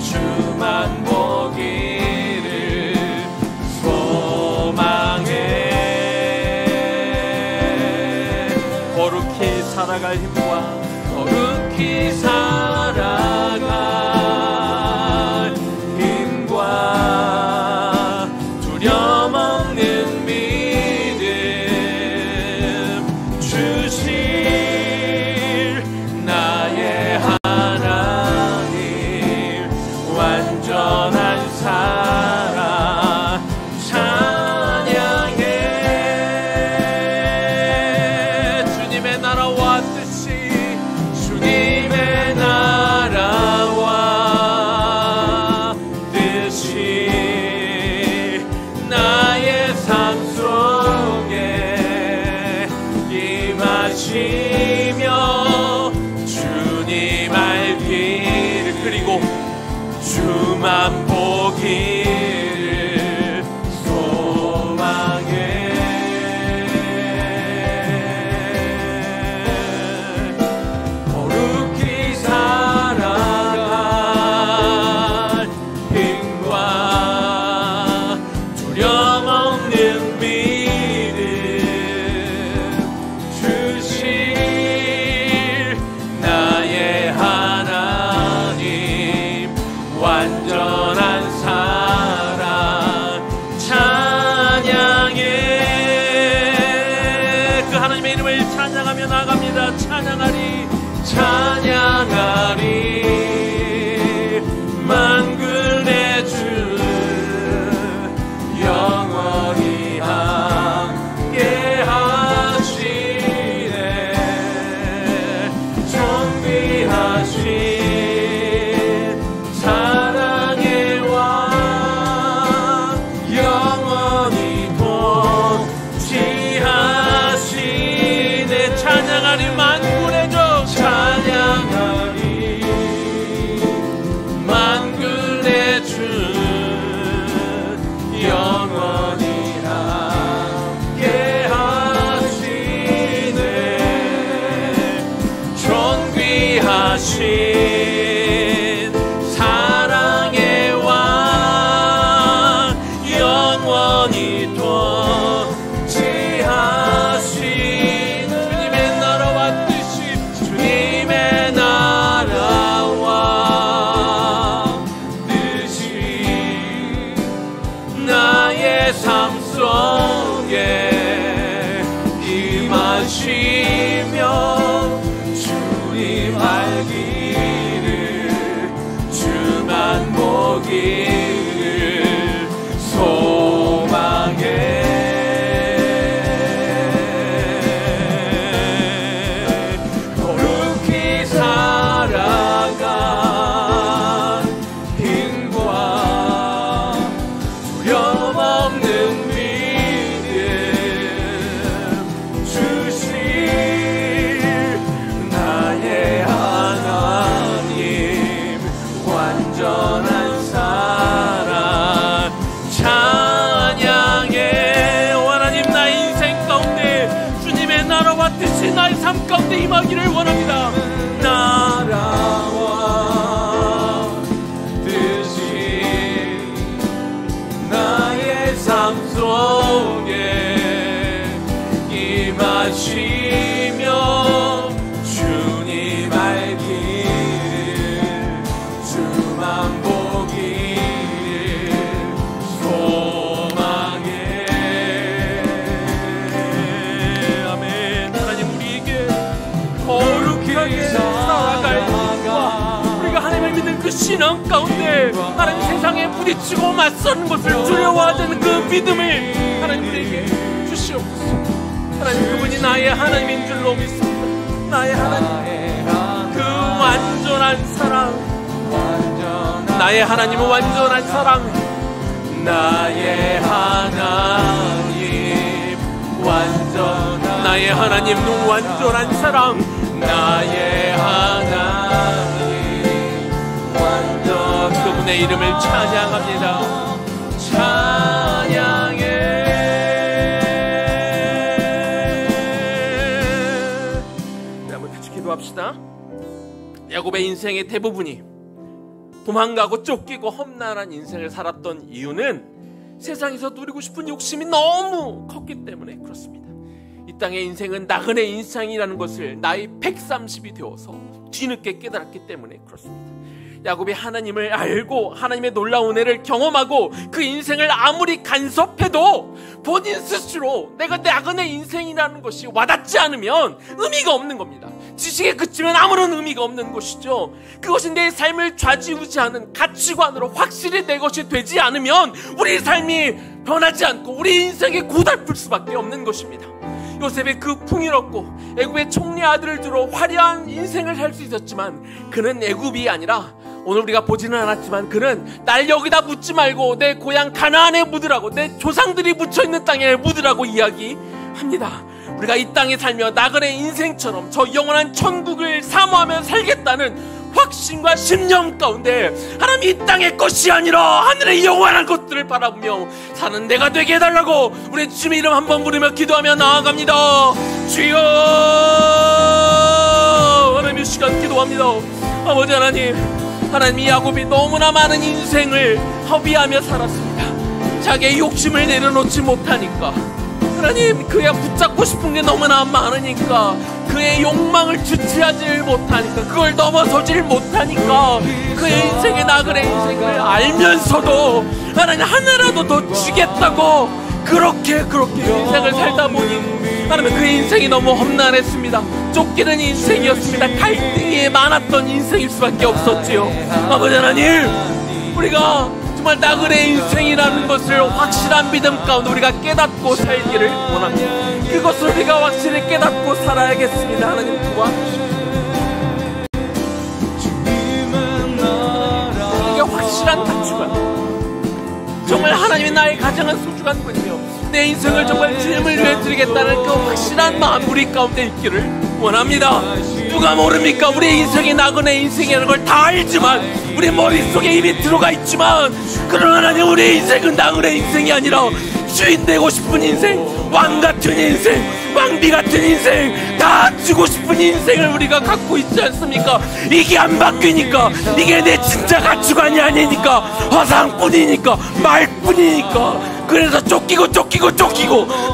주만 보기를 소망해 거룩히 살아갈 힘과 거룩히 살아갈 힘과 두려움없는 믿음 주실 나의 하나님 완전한 사랑 찬양해. 주님의 나라와 뜻이 주님의 나라와 뜻이 나의 삶 속에 임하시며 주님 알기를 그리고 주만 보기를 소망해 거룩히 살아갈 힘과 두려움없는 믿음 주실 나의 하나님 완전한 사랑 찬양해. 그 하나님의 이름을 찬양하며 나갑니다. 찬양하리 찬양하리 만군의 주 영원히 함께 하시네 존귀하신 사랑의 왕 영원히 통치하시네 찬양하리 만군의 주 찬양하리 만군의 주 영원히 함께 하시네 존귀하신 사랑의 왕 영원히 통치하신 주님의 나라와 뜻이 주님의 나라와 뜻이 나의 삶 속에 임하시며 주님 알기를 주만 보기를 소망해 거룩히 살아갈 힘과 두려움없는 믿음 주실 나의 하나님 완전한 사랑 찬양해. 오 하나님 나의 인생 가운데 주님의 나라와 뜻이 나의 삶 가운데 임하기를 원합니다. 나라와 뜻이 나의 삶 속에 임하시며 주님 알기를 주만 보기를 소망해. 아멘. 하나님 우리에게 거룩히 살아갈 힘과 우리가 하나님을 믿는 그 신앙 가운데 하나님 세상에 부딪히고 맞서는 것을 두려워하는 그 믿음을 하나님 우리에게 주시옵소서. 하나님 그분이 나의 하나님인 줄로 믿습니다. 나의 하나님 완전한 사랑, 나의 하나님은 완전한 사랑, 나의 하나님 완전한, 나의 하나님은 완전한 사랑, 나의 하나님 완전. 그분의 이름을 찬양합니다. 찬양해. 네, 한번 같이 기도합시다. 야곱의 인생의 대부분이 도망가고 쫓기고 험난한 인생을 살았던 이유는 세상에서 누리고 싶은 욕심이 너무 컸기 때문에 그렇습니다. 이 땅의 인생은 나그네 인생이라는 것을 나이 130이 되어서 뒤늦게 깨달았기 때문에 그렇습니다. 야곱이 하나님을 알고 하나님의 놀라운 은혜를 경험하고 그 인생을 아무리 간섭해도 본인 스스로 내가 나그네 인생이라는 것이 와닿지 않으면 의미가 없는 겁니다. 지식에 그치면 아무런 의미가 없는 것이죠. 그것이 내 삶을 좌지우지하는 가치관으로 확실히 내 것이 되지 않으면 우리 삶이 변하지 않고 우리 인생이 고달플 수밖에 없는 것입니다. 요셉의 그 풍요롭고 애굽의 총리 아들을 두고 화려한 인생을 살 수 있었지만 그는 애굽이 아니라, 오늘 우리가 보지는 않았지만 그는 날 여기다 묻지 말고 내 고향 가나안에 묻으라고, 내 조상들이 묻혀있는 땅에 묻으라고 이야기합니다. 우리가 이 땅에 살며 나그네 인생처럼 저 영원한 천국을 사모하며 살겠다는 확신과 신념 가운데 하나님 이 땅의 것이 아니라 하늘의 영원한 것들을 바라보며 사는 내가 되게 해달라고 우리 주님의 이름 한번 부르며 기도하며 나아갑니다. 주여, 하나님 이 시간 기도합니다. 아버지 하나님, 하나님이 야곱이 너무나 많은 인생을 허비하며 살았습니다. 자기의 욕심을 내려놓지 못하니까, 하나님 그가 붙잡고 싶은 게 너무나 많으니까, 그의 욕망을 주체하지 못하니까, 그걸 넘어서질 못하니까 그의 인생의 나그네 인생을 알면서도 하나님 하나라도 더 주겠다고 그렇게 인생을 살다 보니 하나님 그의 인생이 너무 험난했습니다. 쫓기는 인생이었습니다. 갈등이 많았던 인생일 수밖에 없었지요. 아버지 하나님, 우리가 정말 나그네 인생이라는 것을 확실한 믿음 가운데 우리가 깨닫고 살기를 원합니다. 그것을 우리가 확실히 깨닫고 살아야겠습니다. 하나님 도와주시옵소서. 이게 확실한 가치관, 정말 하나님이 나의 가장한 소중한 분이며 내 인생을 정말 주님을 위해 드리겠다는 그 확실한 마음 우리 가운데 있기를 원합니다. 누가 모릅니까? 우리의 인생이 나그네 인생이라는 걸 다 알지만, 우리 머릿속에 이미 들어가 있지만, 그러나 하나님 우리의 인생은 나그네 인생이 아니라 주인 되고 싶은 인생, 왕 같은 인생, 왕비 같은 인생, 다 주고 싶은 인생을 우리가 갖고 있지 않습니까? 이게 안 바뀌니까, 이게 내 진짜 가치관이 아니니까, 허상뿐이니까, 말뿐이니까, 그래서 쫓기고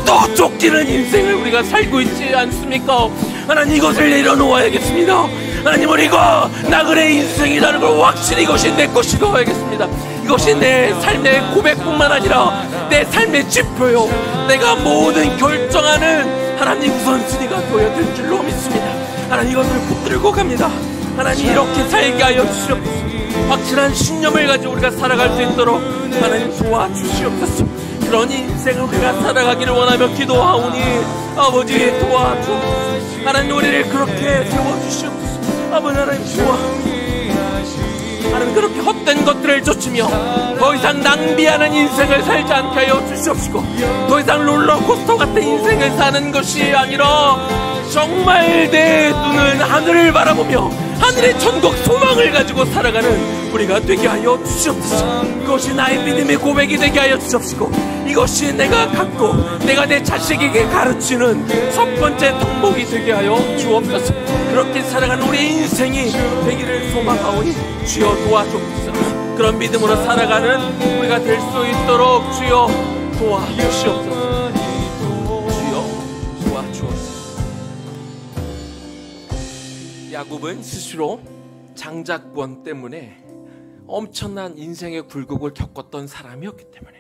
또 쫓기는 인생을 우리가 살고 있지 않습니까? 하나님 이것을 내려놓아야겠습니다. 하나님 우리가 나그네 인생이라는 걸 확실히 이것이 내 것이라 하겠습니다. 이것이 내 삶의 고백뿐만 아니라 내 삶의 지표요, 내가 모든 결정하는 하나님 우선순위가 되어야 될 줄로 믿습니다. 하나님 이것을 붙들고 갑니다. 하나님 이렇게 살게 하여 주시옵소서. 확실한 신념을 가지고 우리가 살아갈 수 있도록 하나님 도와주시옵소서. 그런 인생을 우리가 살아가기를 원하며 기도하오니 아버지 도와주옵소서. 하나님 우리를 그렇게 세워주시옵소서. 아버지 하나님 하나님 그렇게 헛된 것들을 쫓으며 더 이상 낭비하는 인생을 살지 않게 하여 주시옵시고, 더 이상 롤러코스터 같은 인생을 사는 것이 아니라 정말 내 눈은 하늘을 바라보며 하늘의 천국 소망을 가지고 살아가는 우리가 되게 하여 주시옵소서. 그것이 나의 믿음의 고백이 되게 하여 주시옵시고, 이것이 내가 갖고 내가 내 자식에게 가르치는 첫 번째 덕목이 되게 하여 주옵소서. 그렇게 살아가는 우리의 인생이 되기를 소망하오니 주여 도와주옵소서. 그런 믿음으로 살아가는 우리가 될 수 있도록 주여 도와주시옵소서. 주여 도와주옵소서. 야곱은 스스로 장자권 때문에 엄청난 인생의 굴곡을 겪었던 사람이었기 때문에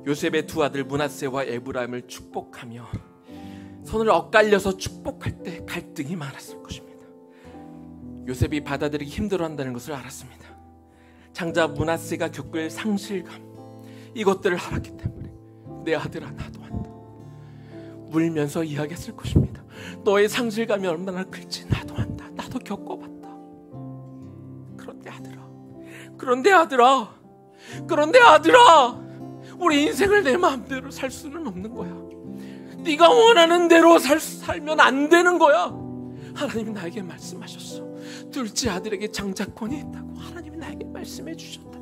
요셉의 두 아들 므낫세와 에브라임을 축복하며 손을 엇갈려서 축복할 때 갈등이 많았을 것입니다. 요셉이 받아들이기 힘들어한다는 것을 알았습니다. 장자 므낫세가 겪을 상실감, 이것들을 알았기 때문에 내 아들아 나도 한다, 울면서 이야기했을 것입니다. 너의 상실감이 얼마나 클지 나도 한다, 나도 겪어봤다. 그런데 아들아, 우리 인생을 내 마음대로 살 수는 없는 거야. 네가 원하는 대로 살면 안 되는 거야. 하나님이 나에게 말씀하셨어. 둘째 아들에게 장자권이 있다고 하나님이 나에게 말씀해 주셨단다.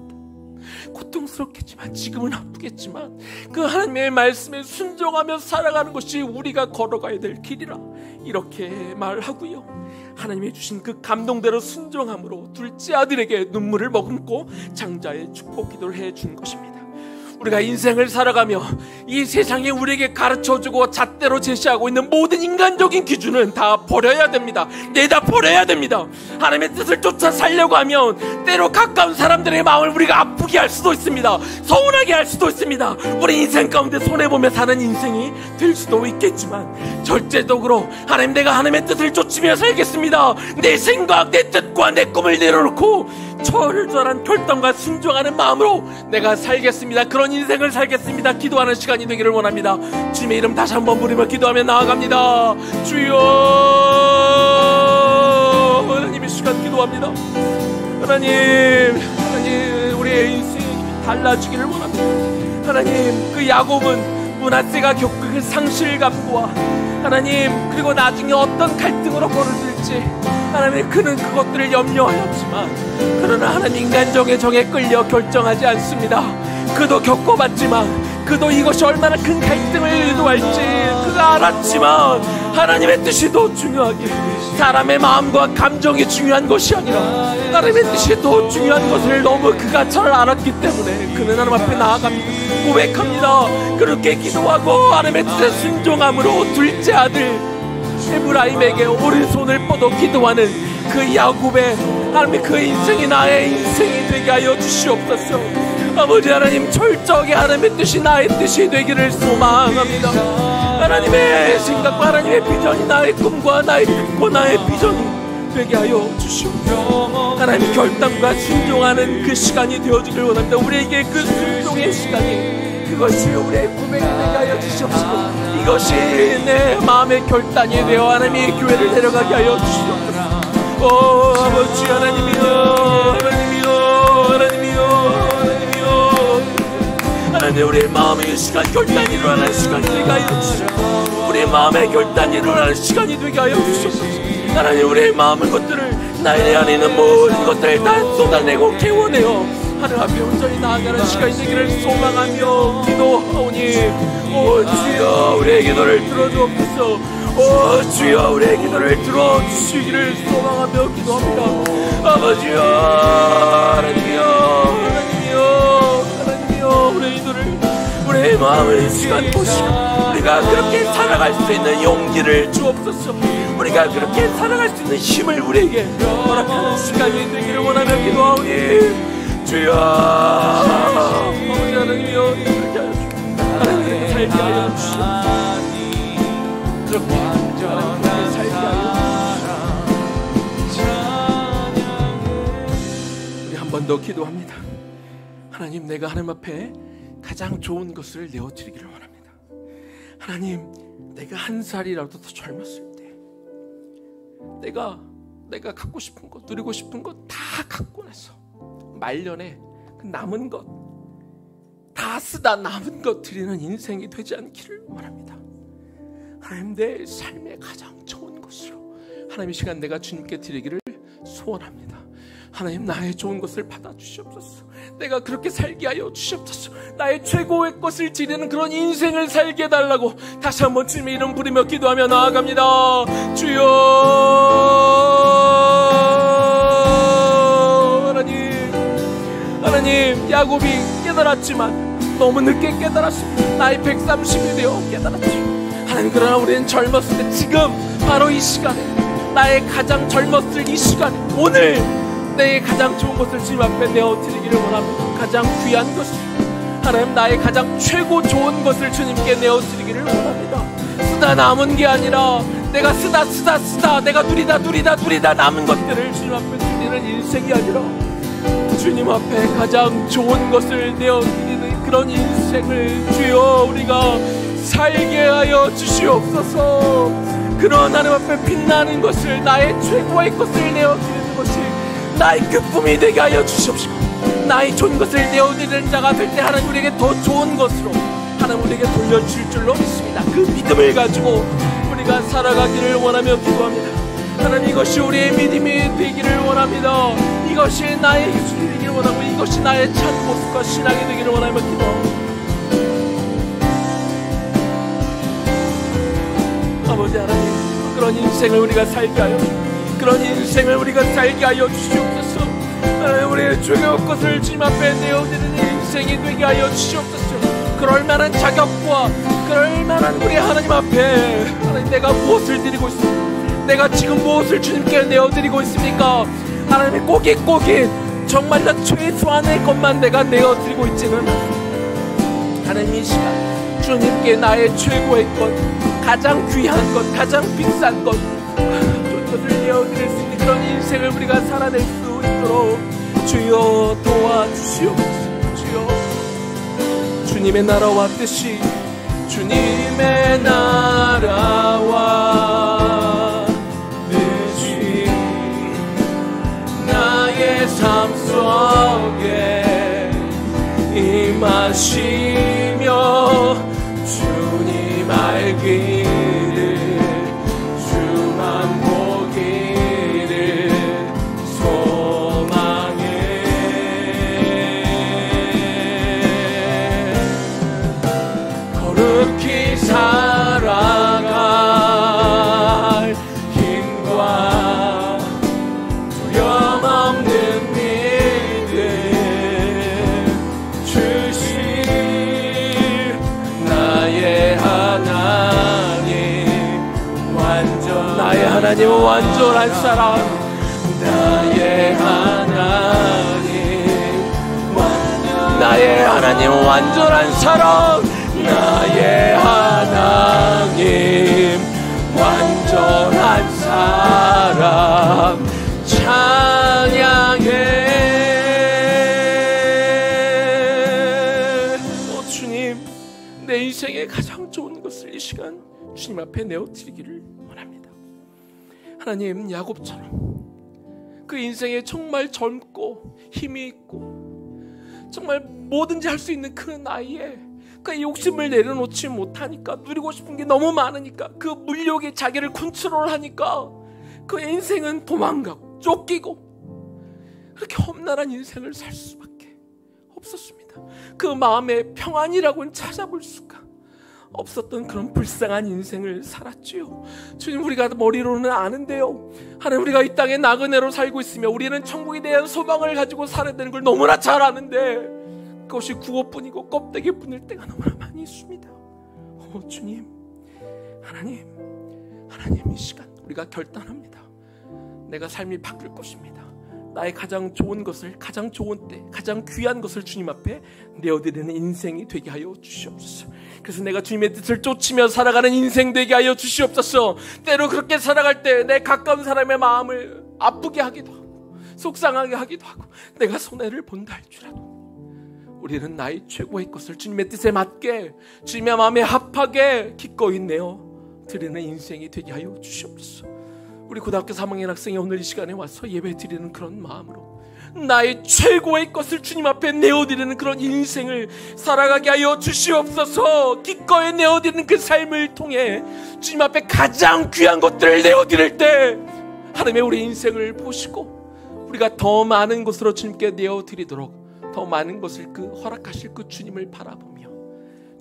고통스럽겠지만, 지금은 아프겠지만 그 하나님의 말씀에 순종하며 살아가는 것이 우리가 걸어가야 될 길이라, 이렇게 말하고요. 하나님이 주신 그 감동대로 순종함으로 둘째 아들에게 눈물을 머금고 장자의 축복 기도를 해준 것입니다. 우리가 인생을 살아가며 이 세상이 우리에게 가르쳐주고 잣대로 제시하고 있는 모든 인간적인 기준은 다 버려야 됩니다. 내다 버려야 됩니다. 하나님의 뜻을 쫓아 살려고 하면 때로 가까운 사람들의 마음을 우리가 아프게 할 수도 있습니다. 서운하게 할 수도 있습니다. 우리 인생 가운데 손해보며 사는 인생이 될 수도 있겠지만, 절대적으로 하나님, 내가 하나님의 뜻을 쫓으며 살겠습니다. 내 생각, 내 뜻과 내 꿈을 내려놓고 철저한 결단과 순종하는 마음으로 내가 살겠습니다. 그런 인생을 살겠습니다. 기도하는 시간이 되기를 원합니다. 주님의 이름 다시 한번 부르며 기도하며 나아갑니다. 주여, 하나님의 시간 기도합니다. 하나님, 우리의 인생이 달라지기를 원합니다. 하나님, 그 야곱은 므낫세가 겪은 그 상실감과 하나님, 그리고 나중에 어떤 갈등으로 벌어질지 하나님, 그는 그것들을 염려하였지만, 그러나 하나님, 인간적인 정에 끌려 결정하지 않습니다. 그도 겪어봤지만, 그도 이것이 얼마나 큰 갈등을 의도할지 그가 알았지만, 하나님의 뜻이 더 중요하게, 사람의 마음과 감정이 중요한 것이 아니라 하나님의 뜻이 더 중요한 것을 너무 그가 잘 알았기 때문에 그는 하나님 앞에 나아갑니다. 고백합니다. 그렇게 기도하고 하나님의 뜻에 순종함으로 둘째 아들 에브라임에게 오른손을 뻗어 기도하는 그 야곱의 하나님, 그 인생이 나의 인생이 되게 하여 주시옵소서. 아버지 하나님, 철저하게 하나님의 뜻이 나의 뜻이 되기를 소망합니다. 하나님의 생각과 하나님의 비전이 나의 꿈과 나의 뜻과 나의 비전이 되게 하여 주시옵소서. 하나님, 결단과 순종하는 그 시간이 되어주길 원합니다. 우리에게 그 순종의 시간이, 그것이 우리의 고백이 되게 하여 주시옵소서. 이것이 내 마음의 결단이 되어 하나님의 교회를 내려가게 하여 주시옵소서. 아버지 하나님이여, 하나님, 우리의 마음의 시간, 결단이 일어나는 시간이 되게 하여 주시옵소서. 우리의 마음의 결단이 일어나는 시간이 되게 하여 주시옵소서. 하나님, 우리의 마음의 것들을, 나의 안에 있는 모든 것들을 다 쏟아내고 개원해요 하늘 앞에 온전히 나아가는 시간이 되기를 소망하며 기도하오니, 주여, 우리의 기도를 들어주옵소서. 주여, 우리의 기도를 들어주시기를 소망하며 기도합니다. 아버지여, 하나님이여, 우리의 기도를, 우리의 마음을 시간 보시고 우리가 그렇게 살아갈 수 있는 용기를 주옵소서. 우리가 그렇게 살아갈 수 있는 힘을 우리에게 허락하는 시간이 되기를 원하며 기도하오니, 주여, 아버지 하나님이여, 그렇게 하여 주시옵소서. 하나님께 살게 하여 주시옵소서. 그렇게 하나님께 살게 하여 주시옵소서. 우리 한 번 더 기도합니다. 하나님, 내가 하나님 앞에 가장 좋은 것을 내어드리기를 원합니다. 하나님, 내가 한 살이라도 더 젊었을 때 내가 갖고 싶은 것, 누리고 싶은 것 다 갖고 나서 말년에 그 남은 것 다 쓰다 남은 것 드리는 인생이 되지 않기를 원합니다. 하나님, 내 삶의 가장 좋은 것으로 하나님, 이 시간 내가 주님께 드리기를 소원합니다. 하나님, 나의 좋은 것을 받아주시옵소서. 내가 그렇게 살게 하여 주시옵소서. 나의 최고의 것을 드리는 그런 인생을 살게 해달라고 다시 한번 주님의 이름 부르며 기도하며 나아갑니다. 주여, 하나님, 야곱이 깨달았지만 너무 늦게 깨달았습니다. 나이 130이 되어 깨달았죠. 하나님, 그러나 우리는 젊었을 때, 지금 바로 이 시간에, 나의 가장 젊었을 이 시간에, 오늘 내 가장 좋은 것을 주님 앞에 내어드리기를 원합니다. 가장 귀한 것을, 하나님, 나의 가장 최고 좋은 것을 주님께 내어드리기를 원합니다. 쓰다 남은 게 아니라 내가 쓰다 내가 누리다 남은 것들을 주님 앞에 드리는 인생이 아니라 주님 앞에 가장 좋은 것을 내어드리는 그런 인생을 주여 우리가 살게 하여 주시옵소서. 그런 하나님 앞에 빛나는 것을, 나의 최고의 것을 내어드리는 것이 나의 기쁨이 되게 하여 주시옵소서. 나의 좋은 것을 내어드리는 자가 될 때 하나님 우리에게 더 좋은 것으로 하나님 우리에게 돌려주실 줄로 믿습니다. 그 믿음을 가지고 우리가 살아가기를 원하며 기도합니다. 하나님 이것이 우리의 믿음이 되기를 원합니다. 이것이 나의 예술이 되기를 원하고 이것이 나의 참 모습과 신앙이 되기를 원하며 기도합니다. 아버지 하나님, 그런 인생을 우리가 살게 하여 그런 인생을 우리가 살게 하여 주시옵소서. 하나님 우리의 죄의 것을 주님 앞에 내어드리는 인생이 되게 하여 주시옵소서. 그럴 만한 자격과 그럴 만한 우리 하나님 앞에 하나님 내가 무엇을 드리고 있습니까? 내가 지금 무엇을 주님께 내어드리고 있습니까? 하나님의 꼬깃꼬깃 정말로 최소한의 것만 내가 내어드리고 있지는 않습니다. 하나님 이 시간 주님께 나의 최고의 것, 가장 귀한 것, 가장 비싼 것, 그것을 내어드릴 수 있는 그런 인생을 우리가 살아낼 수 있도록 주여 도와주시옵소서. 주여 주님의 나라와 뜻이 주님의 나라와 뜻이 나의 삶 속에 임하시며 주님 알기를 주만 보기를 소망해. 거룩히 살아갈 힘과 두려움 없는 믿음 주실 나의 하나님 완전한 사랑, 나의 하나님 완전한 사랑, 나의 하나님 완전한 사랑 찬양해. 주님, 내 인생의 가장 좋은 것을 이 시간 주님 앞에 내어드리기를 원합니다. 하나님, 야곱처럼 그 인생에 정말 젊고 힘이 있고 정말 뭐든지 할 수 있는 그 나이에 그 욕심을 내려놓지 못하니까, 누리고 싶은 게 너무 많으니까, 그 물욕이 자기를 컨트롤하니까 그 인생은 도망가고 쫓기고 그렇게 험난한 인생을 살 수밖에 없었습니다. 그 마음에 평안이라고는 찾아볼 수가 없었던 그런 불쌍한 인생을 살았지요. 주님, 우리가 머리로는 아는데요, 하나님, 우리가 이 땅에 나그네로 살고 있으며 우리는 천국에 대한 소망을 가지고 살아야 되는 걸 너무나 잘 아는데 그것이 구호뿐이고 껍데기뿐일 때가 너무나 많이 있습니다. 주님, 하나님 이 시간 우리가 결단합니다. 내가 삶이 바뀔 것입니다. 나의 가장 좋은 것을, 가장 좋은 때, 가장 귀한 것을 주님 앞에 내어드리는 인생이 되게 하여 주시옵소서. 그래서 내가 주님의 뜻을 쫓으며 살아가는 인생 되게 하여 주시옵소서. 때로 그렇게 살아갈 때 내 가까운 사람의 마음을 아프게 하기도 하고 속상하게 하기도 하고 내가 손해를 본다 할지라도 우리는 나의 최고의 것을 주님의 뜻에 맞게, 주님의 마음에 합하게 기꺼이 내어 드리는 인생이 되게 하여 주시옵소서. 우리 고등학교 3학년 학생이 오늘 이 시간에 와서 예배 드리는 그런 마음으로 나의 최고의 것을 주님 앞에 내어드리는 그런 인생을 살아가게 하여 주시옵소서. 기꺼이 내어드리는 그 삶을 통해 주님 앞에 가장 귀한 것들을 내어드릴 때 하나님의 우리 인생을 보시고 우리가 더 많은 것으로 주님께 내어드리도록 더 많은 것을 허락하실 그 주님을 바라보며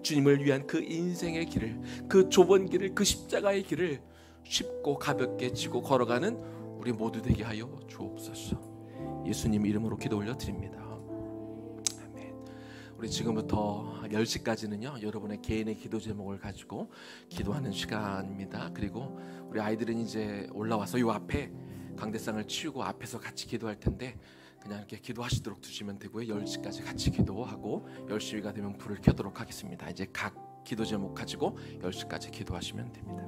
주님을 위한 그 인생의 길을, 그 좁은 길을, 그 십자가의 길을 쉽고 가볍게 지고 걸어가는 우리 모두 되게 하여 주옵소서. 예수님 이름으로 기도 올려드립니다. 아멘. 우리 지금부터 10시까지는요 여러분의 개인의 기도 제목을 가지고 기도하는 시간입니다. 그리고 우리 아이들은 이제 올라와서 요 앞에 강대상을 치우고 앞에서 같이 기도할 텐데 그냥 이렇게 기도하시도록 두시면 되고요. 10시까지 같이 기도하고 10시가 되면 불을 켜도록 하겠습니다. 이제 각 기도 제목 가지고 10시까지 기도하시면 됩니다.